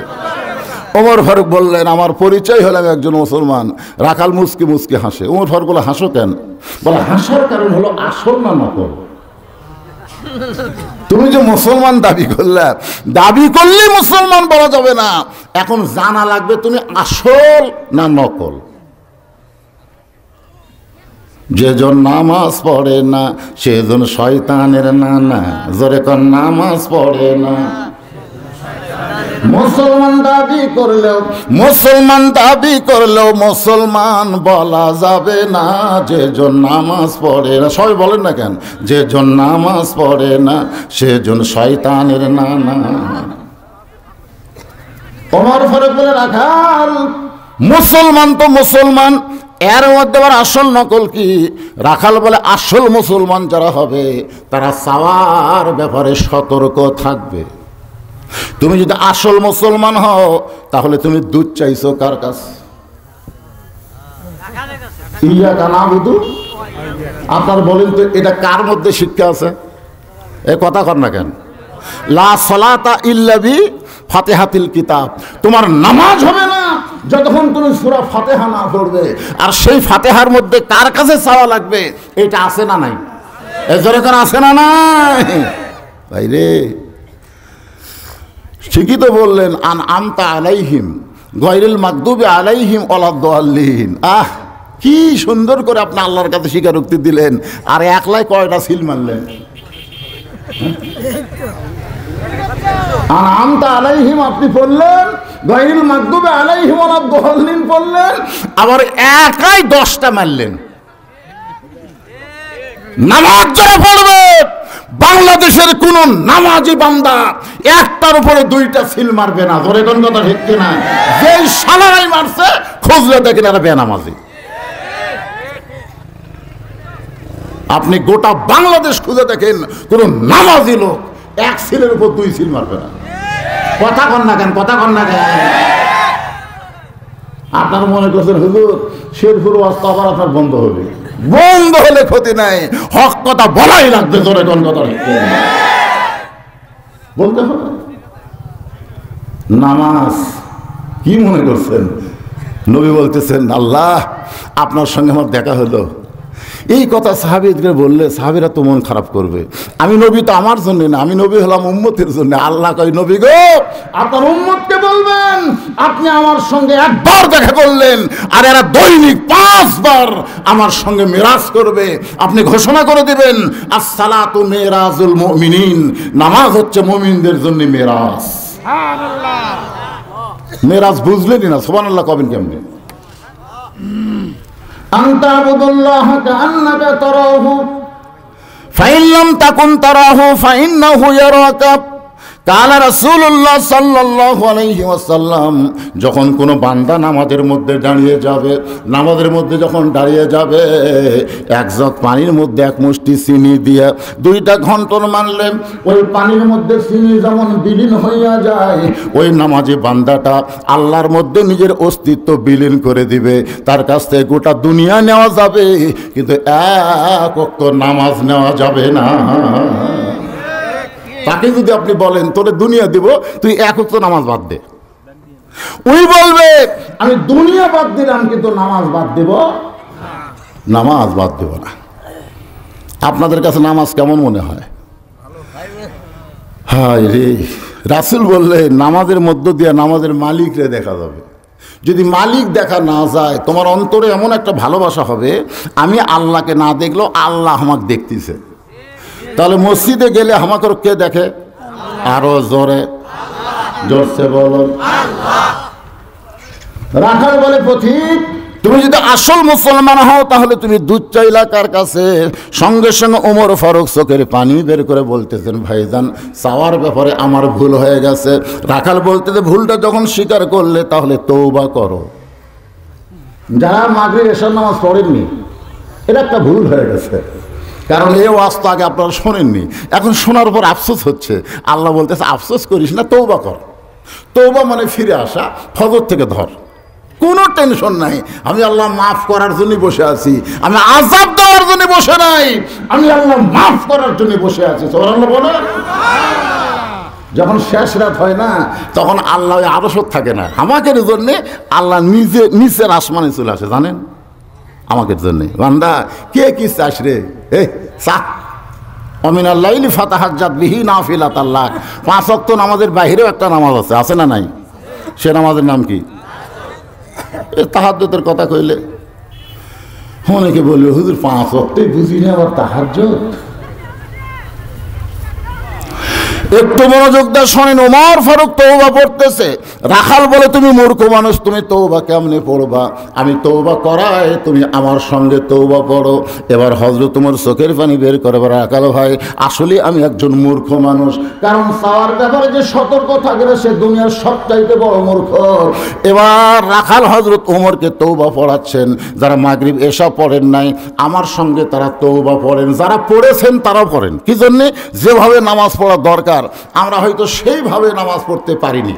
ওমর ফারুক বললেন আমার পরিচয় হলো আমি একজন মুসলমান রাখাল মুস্কি মুস্কি হাসে ওমর ফারুক বলে হাসো কেন বলে হাসার কারণ হলো আসল না নকল তুমি যে মুসলমান দাবি করলে মুসলমান বলা যাবে না এখন জানা লাগবে তুমি আসল না নকল যেজন নামাজ পড়ে না সেজন শয়তানের নানা জোরে কোন নামাজ পড়ে না মুসলমান দাবি করলেও মুসলমান বলা যাবে না যেজন নামাজ পড়ে না সবাই বলেন না কেন যেজন নামাজ পড়ে না সেজন শয়তানের নানা ওমর ফারুক বলে রাখাল মুসলমান তো মুসলমান এর মধ্যে আবার আসল নকল কি রাখাল বলে আসল মুসলমান যারা হবে তারা চাওয়ার ব্যাপারে সতর্ক থাকবে তুমি যদি আসল মুসলমান হও তাহলে তুমি দুধ চাইছো কার কাছে ইয়াকা নাবুদু আপনার বলেন তো এটা কার মধ্যে শিক্ষা আছে এ কথা কর না কেন লা সালাতা ইল্লা বি ফাতিহাতিল কিতাব তোমার নামাজ হবে না যতক্ষণ তুমি সূরা ফাতিহা না পড়বে আর সেই ফাতিহার মধ্যে কার কাছে চাওয়া লাগবে এটা আছে না নাই এজরে কোন আছে না নাই ভাই রে ঠিকই তো বললেন আন আমতা আলাইহিম গায়রুল মাগদুবি আলাইহিম ওয়ালাদ-দাল্লিন কি সুন্দর করে আপনি আল্লাহর কাছে স্বীকারোক্তি দিলেন আর একলাই কয়টা সিল মারলেন আর আমতা আলাইহিম আপনি পড়লেন গায়রুল মাগদুবি আলাইহিম ওয়ালাদ-দাল্লিন পড়লেন আবার একাই 10টা মারলেন নামাজ যারা পড়বে বাংলাদেশের কোন নামাজি বান্দা একটার উপরে 2টা সিল মারবে না ধরে কোন কথা ঠিক কিনা যেই শালারাই মারছে খুঁজলে দেখেন এরা বেনামাজি আপনি গোটা বাংলাদেশ খুঁজে দেখেন কোন নামাজি লোক এক সিলের উপর 2 সিল মারবে না কথা কন না কেন আপনার মনে করছেন হুজুর শেরপুর ওয়াজ আবার আপনার বন্ধ হলে ক্ষতি নাই হক কথা বলাই লাগবে জোরে কোন কথা বলতে হবে নামাজ কি মনে করছেন নবী বলতেছেন আল্লাহ আপনার সঙ্গে আমার দেখা হলো এই কথা সাহাবীদেরকে বললে সাহাবীরা তো মন খারাপ করবে আমি নবী তো আমার জন্য না আমি নবী হলাম উম্মতের জন্য আল্লাহ কই নবী গো আপনার উম্মতকে বলবেন আপনি আমার সঙ্গে একবার দেখা করলেন আর এরা দৈনিক 5 বার আমার সঙ্গে মিরাজ করবে আপনি ঘোষণা করে দিবেন আসসালাতু মিরাজুল মুমিনিন নামাজ হচ্ছে মুমিনদের জন্য মিরাজ সুবহানাল্লাহ মিরাজ বুঝলেনই না সুবহানাল্লাহ কবেন কেমনে আনতা আবুদুল্লাহ কান্নাকা তারাহু ফাইন লাম তাকুন তারাহু ফাইন্নাহু ইয়ারাকা কালা রাসূলুল্লাহ সাল্লাল্লাহু আলাইহি ওয়াসাল্লাম যখন কোনো বান্দা নামাজের মধ্যে যখন দাঁড়িয়ে যাবে এক জগ পানির মধ্যে এক মুষ্টি চিনি দিয়ে 2টা ঘন্টর মারলে ওই পানির মধ্যে চিনি যেমন বিলীন হইয়া যায় ওই নামাজি বান্দাটা আল্লাহর মধ্যে নিজের অস্তিত্ব বিলীন করে দিবে তার কাছ থেকে গোটা দুনিয়া নেওয়া যাবে কিন্তু এক ওয়াক্ত নামাজ নেওয়া যাবে না তাকে যদি আপনি বলেন তোরে দুনিয়া দিব, তুই এক ওয়াক্ত নামাজ বাদ দে, ওই বলবে আমি দুনিয়া বাদ দিলাম কিন্তু নামাজ বাদ দেব, নামাজ বাদ দেব না। আপনাদের কাছে নামাজ কেমন মনে হয়? হায় রে, রাসূল বললেন নামাজের মধ্য দিয়ে নামাজের মালিকরে দেখা যাবে। যদি মালিক দেখা না যায়, তোমার অন্তরে এমন একটা ভালোবাসা হবে, আমি আল্লাহকে না দেখলেও আল্লাহ আমাকে দেখতেছে। তাহলে মসজিদে গেলে আমাকে কে দেখে? আরো জোরে, জোরসে বলুন। রাখাল বলে পথিক, তুমি যদি আসল মুসলমান হও তাহলে তুমি দুধ চাইলা কার কাছে? সঙ্গে সঙ্গে ওমর ফারুক চোখের পানি বের করে বলতেছেন, ভাইজান চাওয়ার ব্যাপারে আমার ভুল হয়ে গেছে। রাখাল বলতেছে, ভুলটা যখন স্বীকার করলে তাহলে তওবা করো। যারা মাগরিব এশার নামাজ পড়েননি, এটা একটা ভুল হয়ে গেছে, কারণ এই ওয়াজ তো আগে আপনারা শোনেননি, এখন শোনার পর আফসোস হচ্ছে। আল্লাহ বলতেছে আফসোস করিস না, তওবা কর। তওবা মানে ফিরে আসা, ফজর থেকে ধর, কোনো টেনশন নাই। আমি আল্লাহ মাফ করার জন্য বসে আছি, আমি আযাব দেওয়ার জন্য বসে নাই, আমি আল্লাহ মাফ করার জন্য বসে আছি। সুবহানাল্লাহ বলে। যখন শেষ রাত হয় না, তখন আল্লাহ আরশত থাকে না, আমাদের জন্য আল্লাহ নিজে নিচের আসমানে চলে আসে, জানেন? আমাদের জন্য বান্দা কে কি চাস রে, এই চা অমিনাল লাইলি ফাতাহাজ্জাত বিহি নাফিলাতাল লাক। 5 ওয়াক্ত নামাজের বাইরেও একটা নামাজ আছে, আছে না নাই? সে নামাজের নাম কি? তাহাজ্জুদের কথা কইলে অনেকে বলবে হুজুর 5 ওয়াক্তই বুঝি না, আবার তাহাজ্জুদ। একটু মনোযোগ দিয়ে শোনেন। ওমর ফারুক তওবা পড়তেছে, রাখাল বলে তুমি মূর্খ মানুষ, তুমি তওবা কেমনে পড়বা? আমি তওবা করাই, তুমি আমার সঙ্গে তওবা পড়ো। এবার হযরত ওমর চোখের পানি বের করে, রাখাল ভাই আসলে আমি একজন মূর্খ মানুষ, কারণ চাওয়ার ব্যাপারে যে সতর্ক থাকে না সে দুনিয়ার সবচাইতে বড় মূর্খ। এবার রাখাল হযরত ওমরকে তওবা পড়াচ্ছেন। যারা মাগরিব এশা পড়েন নাই আমার সঙ্গে তারা তওবা পড়েন, যারা পড়েছেন তারাও পড়েন। কি জন্যে? যেভাবে নামাজ পড়া দরকার আমরা হয়তো সেইভাবে নামাজ পড়তে পারিনি।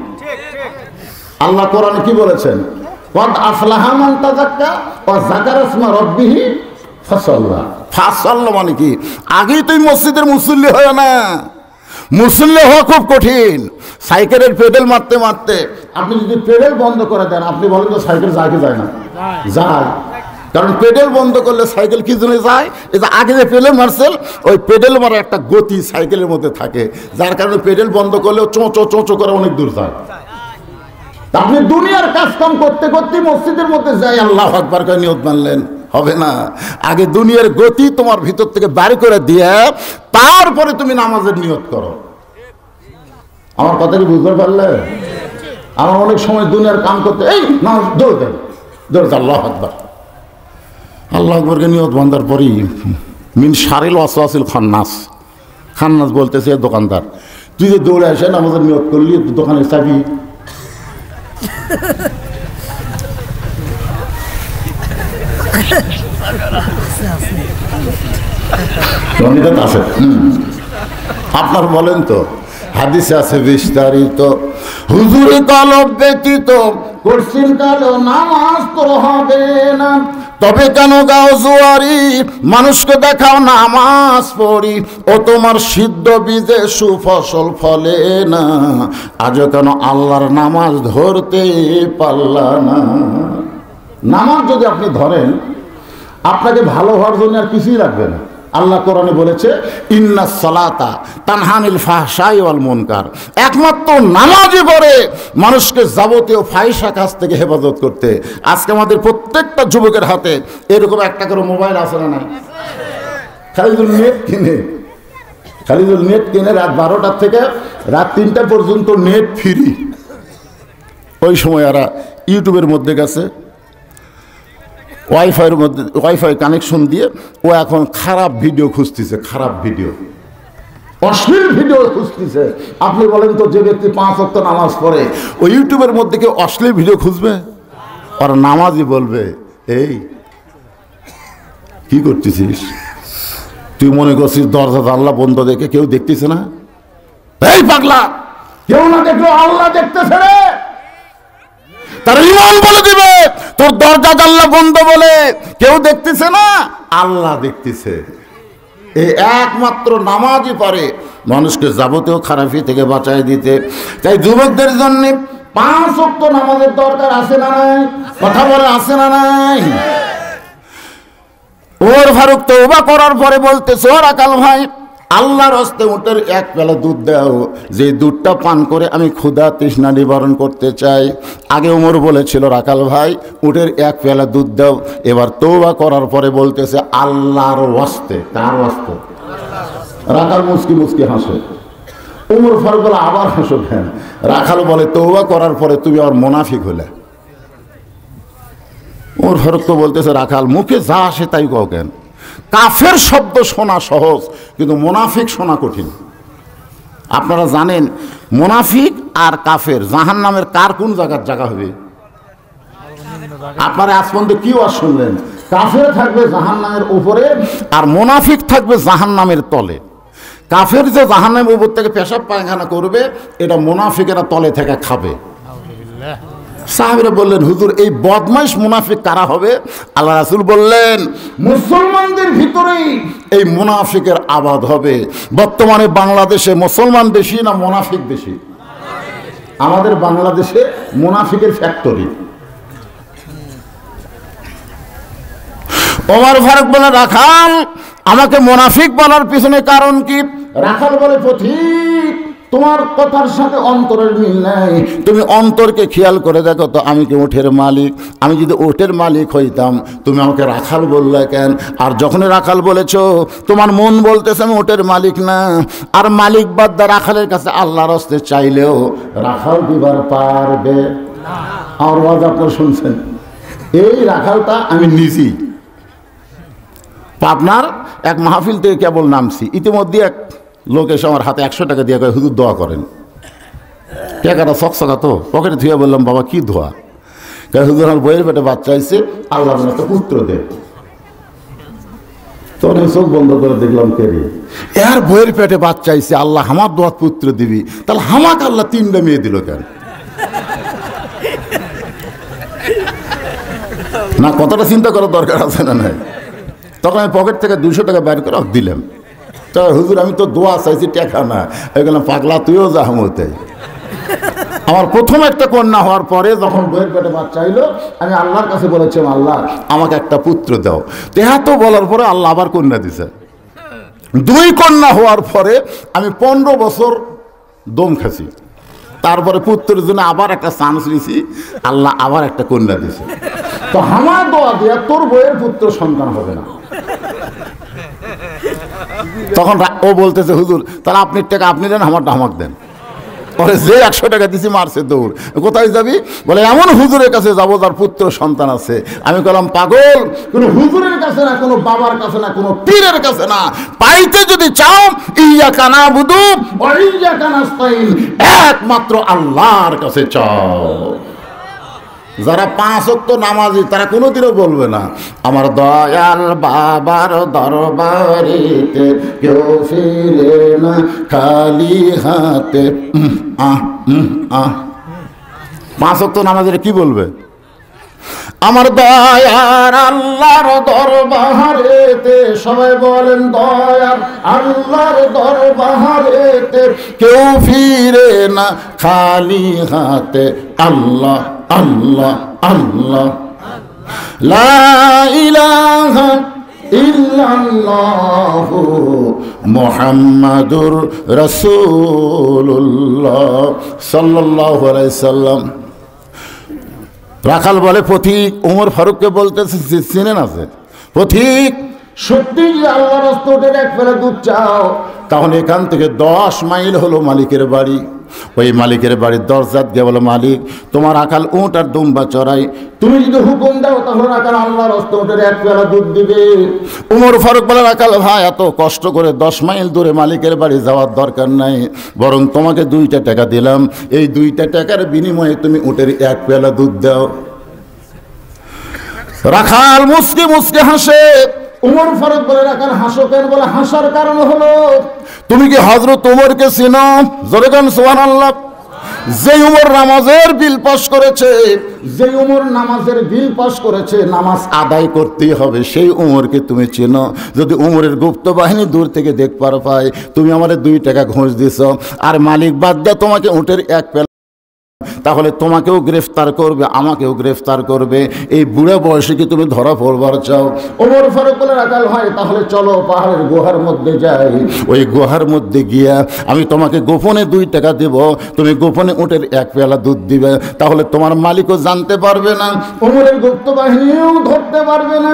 আল্লাহ কোরআনে কি বলেছেন? ক্বাদ আফলাহা মান তাযাক্কা ওয়া যাকারা ইসমা রাব্বিহি ফাসাল্লা। ফাসাল্লা মানে কি? আগেই তুই মসজিদের মুসল্লি হয় না। মুসল্লি হওয়া খুব কঠিন। সাইকেলের পেডেল মারতে মারতে আপনি যদি পেডেল বন্ধ করে দেন, আপনি বলেন তো সাইকেল যায় কি যায় না? যায়। কারণ পেডেল বন্ধ করলে সাইকেল কি জন্য যায়? এই যে আগে যে পেডেল মারছেন, ওই পেডেল মারা একটা গতি সাইকেলের মধ্যে থাকে, যার কারণে পেডেল বন্ধ করলেও চোঁচো চোঁচো করে অনেক দূর যায়। আপনি দুনিয়ার কাজকাম করতে করতে মসজিদের মধ্যে যাই আল্লাহু আকবার করে নিয়ত মানলেন, হবে না। আগে দুনিয়ার গতি তোমার ভিতর থেকে বাড়ি করে দিয়ে তারপরে তুমি নামাজের নিয়ত করো। আমার কথা কি বুঝতে পারলে? আমার অনেক সময় দুনিয়ার কাম করতে এই নামাজ দৌড় দেন, দৌড় আল্লাহু আকবার, আল্লাহু আকবরকে নিয়ত বান্দার পরই মিন শারিল ওয়াসওয়াসিল খান্নাস। খান্নাস বলতেছে দোকানদার, তুই যে দৌড়ে আসে নামাজের নিয়ত করলি, দোকানের চাবি আছে আপনার, বলেন তো হাদিসে আছে বিস্তারিত, হুজুরে কলব ব্যতীত করছেন কালো নামাজ তো হবে না। তবে কেন গাও জুয়ারি, মানুষকে দেখাও নামাজ পড়ি, ও তোমার সিদ্ধ বীজে সুফসল ফলে না। আজও কেন আল্লাহর নামাজ ধরতে পারলা না? নামাজ যদি আপনি ধরেন, আপনাকে ভালো হওয়ার জন্য আর কিছুই লাগবে না। আল্লাহ কোরআনে বলেছে ইন্নাস সালাতা তানহানিল ফাহশাই ওয়াল মুনকার। একমাত্র নামাজই করে মানুষকে যাবতীয় ফাহিশা কাজ থেকে হেফাজত করতে। আজকে আমাদের প্রত্যেকটা যুবকের হাতে এরকম একটা করে মোবাইল আছে না? নাই? খালিদুল নেট কিনে রাত 12টা থেকে রাত 3টা পর্যন্ত নেট ফ্রি। ওই সময় এরা ইউটিউবের মধ্যে গেছে, ওয়াইফাইয়ের মধ্যে ওয়াইফাই কানেকশন দিয়ে ও এখন খারাপ ভিডিও খুঁজতেছে, খারাপ ভিডিও, অশ্লীল ভিডিও খুঁজতেছে। আপনি বলেন তো, যে ব্যক্তি 5 ওয়াক্ত নামাজ পড়ে ওই ইউটিউবের মধ্যে কেউ অশ্লীল ভিডিও খুঁজবে? আর নামাজই বলবে এই কি করতেছিস? তুই মনে করছিস দরজা জানলা বন্ধ দেখে কেউ দেখতেছে না? এই পাগলা, কেউ না দেখলো আল্লাহ দেখতেছে রে। তার ঈমান বলে দিবে তোর দরজা জানলা বন্ধ বলে কেউ দেখতেছে না, আল্লাহ দেখতেছে। এই একমাত্র নামাজই পারে মানুষকে যাবতীয় খারাপি থেকে বাঁচাই দিতে। তাই যুবকদের জন্য 5 ওয়াক্ত নামাজের দরকার আছে না নাই? কথা বলে আছে না নাই? ওমর ফারুক তওবা করার পরে বলতেছে, ও রাখাল ভাই, আল্লাহর হস্তে উটের 1 পেলা দুধ দাও, যে দুধটা পান করে আমি ক্ষুধা তৃষ্ণা নিবারণ করতে চাই। আগে ওমর বলেছিল রাখাল ভাই উটের 1 পেলা দুধ দাও, এবার তওবা করার পরে বলতেছে আল্লাহর হস্তে। কার হস্তে? রাখাল মুচকি মুচকি হাসে। ওমর ফারুক বলে আবার হাসো কেন? রাখাল বলে তওবা করার পরে তুমি আর মুনাফিক হলে। ওমর ফারুক তো বলতেছে রাখাল মুখে যা আসে তাই কও কেন? কাফের শব্দ শোনা সহজ, কিন্তু মুনাফিক শোনা কঠিন। আপনারা জানেন মুনাফিক আর কাফের জাহান্নামের কার কোন জায়গার জায়গা হবে? আপনারা আজ পর্যন্ত কি ওয়াজ শুনলেন? কাফের থাকবে জাহান্নামের উপরে আর মুনাফিক থাকবে জাহান্নামের তলে। কাফের যে জাহান্নামের উপর থেকে পেশাব পায়খানা করবে, এটা মুনাফিকেরা তলে থেকে খাবে। সাহাবীরা বললেন হুজুর এই বদমাইশ মুনাফিক কারা হবে? আল্লাহ রাসূল বললেন মুসলমানদের ভিতরেই এই মুনাফিকের আবাদ হবে। বর্তমানে বাংলাদেশে মুসলমান বেশি না মুনাফিক বেশি? আমাদের বাংলাদেশে মুনাফিকের ফ্যাক্টরি। ওমর ফারুক বলে রাখাল আমাকে মুনাফিক বলার পিছনে কারণ কি? রাখাল বলে পথিক তোমার কথার সাথে অন্তরের মিল নাই। তুমি অন্তরকে খেয়াল করে দেখো তো, আমি কি উটের মালিক? আমি যদি উটের মালিক হইতাম তুমি আমাকে রাখাল বললে কেন? আর যখনই রাখাল বলেছো তোমার মন বলতেছে আমি উটের মালিক না, আর মালিক বাদ্দা রাখালের কাছে আল্লাহর হস্তে চাইলেও রাখাল দিবার পারবে না। আমার ওয়াজ আপনারা শুনছেন, এই রাখালটা আমি নিজেই পাবনার এক মাহফিল থেকে কেবল নামছি, ইতিমধ্যে এক লোক এসে আমার হাতে 100 টাকা দিয়ে কয় হুজুর দোয়া করেন। টাকাটা চকচকা তো পকেটে ধুয়ে বললাম বাবা কি দোয়া? কয় হুজুর আমার বইয়ের পেটে বাচ্চা হয়েছে, আল্লাহ একটা পুত্র দে। তখন আমি চোখ বন্ধ করে দেখলাম কে রে, এর বইয়ের পেটে বাচ্চা হয়েছে, আল্লাহ আমার দোয়া পুত্র দিবি, তাহলে হামাক আল্লাহ 3টা মেয়ে দিল কেন? না কথাটা চিন্তা করার দরকার আছে না নাই? তখন আমি পকেট থেকে 200 টাকা বাইর করে দিলাম। তো হুজুর আমি তো দোয়া চাইছি টাকা না। আমি বললাম পাগলা তুইও যা হামতে। আমার প্রথম একটা কন্যা হওয়ার পরে যখন বইয়ের পেটে বাচ্চা চাইলো, আমি আল্লাহর কাছে বলেছিলাম আল্লাহ আমাকে একটা পুত্র দাও। তেহা তো বলার পরে আল্লাহ আবার কন্যা দিছে। 2 কন্যা হওয়ার পরে আমি 15 বছর দম খাচ্ছি। তারপরে পুত্রের জন্য আবার একটা চান্স নিয়েছি, আল্লাহ আবার একটা কন্যা দিছে। তো আমার দোয়া দিয়ে তোর বইয়ের পুত্র সন্তান হবে না। তখন ও বলতেছে হুজুর তাহলে আপনি টাকা আপনি দেন, আমারটা আমাকে দেন। পরে যে 100 টাকা দিছি মারছে দৌড়। কোথায় যাবি? বলে এমন হুজুরের কাছে যাবো যার পুত্র সন্তান আছে। আমি বললাম পাগল, কোনো হুজুরের কাছে না, কোনো বাবার কাছে না, কোনো পীরের কাছে না, পাইতে যদি চাও ইয়াকা নাবুদু ওয়া ইয়াকা নাস্তাইন, একমাত্র আল্লাহর কাছে চাও। যারা 5 ওয়াক্ত নামাজি তারা কোনোদিনও বলবে না আমার দয়াল বাবার দরবারেতে কেউ ফিরে না খালি হাতে। 5 ওয়াক্ত নামাজিরা কি বলবে? আমার দয়ার আল্লাহর দরবারেতে, সবাই বলেন দয়ার আল্লাহর দরবারেতে কেউ ফিরে না খালি হাতে। আল্লাহ আল্লাহ আল্লাহ লা ইলাহা ইল্লাল্লাহু মুহাম্মাদুর রাসূলুল্লাহ সাল্লাল্লাহু আলাইহি সাল্লাম। রাখাল বলে পথিক ওমর ফারুককে বলতেছে চিনেন আছে পথিক, সত্যি যদি আল্লাহর রাস্তা উঠে 1 পেলা দুধ চাও তাহলে এখান থেকে 10 মাইল হলো মালিকের বাড়ি। ওই মালিকের বাড়ির দরজাত গিয়ে বলো মালিক তোমার রাখাল উট আর দুম্বা চড়াই, তুমি যদি হুকুম দাও তাহলে রাখাল আল্লাহর রাস্তা উঠে 1 পেলা দুধ দিবে। ওমর ফারুক বলে রাখাল ভাই এত কষ্ট করে 10 মাইল দূরে মালিকের বাড়ি যাওয়ার দরকার নাই, বরং তোমাকে 2টা টাকা দিলাম, এই 2টা টাকার বিনিময়ে তুমি উটের 1 পেলা দুধ দাও। রাখাল মুসকে মুসকে হাসে। ওমর ফারুক বলে রাখাল হাসো কেন? বলে হাসার কারণ হলো তুমি কি হযরত ওমরকে চিনো? জোরে গান সুবহানাল্লাহ। যে উমর নামাজের বিল পাস করেছে, যে উমর নামাজের বিল পাস করেছে, নামাজ আদায় করতেই হবে, সেই উমরকে তুমি চেনো। যদি উমরের গুপ্ত বাহিনী দূর থেকে দেখবার পায় তুমি আমাদের 2 টাকা ঘুষ দিছ, আর মালিক বাদ দিয়ে তোমাকে উটের এক পেলা, তাহলে তোমাকেও গ্রেফতার করবে, আমাকেও গ্রেফতার করবে। এই বুড়া বয়সে কি তুমি ধরা পড়বার চাও? ওমর ফারুক বলে রাখাল হয়, তাহলে চলো পাহাড়ের গুহার মধ্যে যাই। ওই গুহার মধ্যে গিয়া আমি তোমাকে গোপনে 2 টাকা দেব, তুমি গোপনে উটের এক পেলা দুধ দিবে, তাহলে তোমার মালিকও জানতে পারবে না, ওমরের গুপ্ত বাহিনীও ধরতে পারবে না।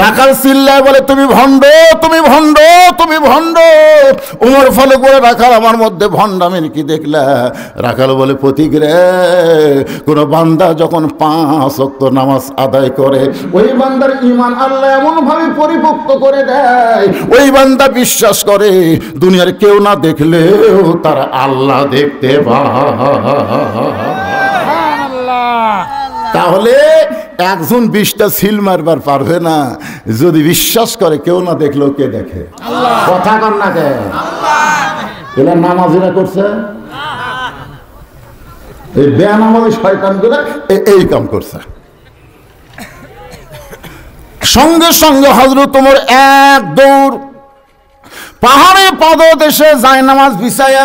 রাখাল চিল্লায় বলে, তুমি ভণ্ড, তুমি ভণ্ড, তুমি ভণ্ড। ওমর ফারুক বলে, রাখাল আমার মধ্যে ভণ্ডামির কি দেখলা? রাখাল বলে, প্রতীক রে, কোন বান্দা যখন 5 ওয়াক্ত নামাজ আদায় করে, ওই বান্দার ঈমান আল্লাহ এমন ভাবে পরিপক্ক করে দেয়, ওই বান্দা বিশ্বাস করে দুনিয়ার কেউ না দেখলেও তারা আল্লাহ দেখতে পায়। তাহলে একজন 20টা সিল মারবার পারবে না, যদি বিশ্বাস করে কেউ না দেখলেও কে দেখে? কথা কর না কে? এরা নামাজিরা করছে, এই বেয়ানামাজি শয়তান করে এই কাম করছে। সঙ্গে সঙ্গে হযরত ওমর এক দৌড় পাহাড়ে পাদদেশে যায় নামাজ বিছায়া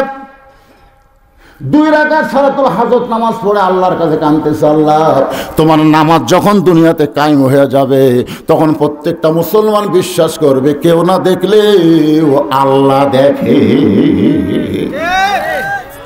2 রাকাত সালাতুল হাজত নামাজ পড়ে আল্লাহর কাছে কাঁদতেছে, আল্লাহ তোমার নামাজ যখন দুনিয়াতে কায়েম হয়ে যাবে তখন প্রত্যেকটা মুসলমান বিশ্বাস করবে কেউ না দেখলে ও আল্লাহ দেখে।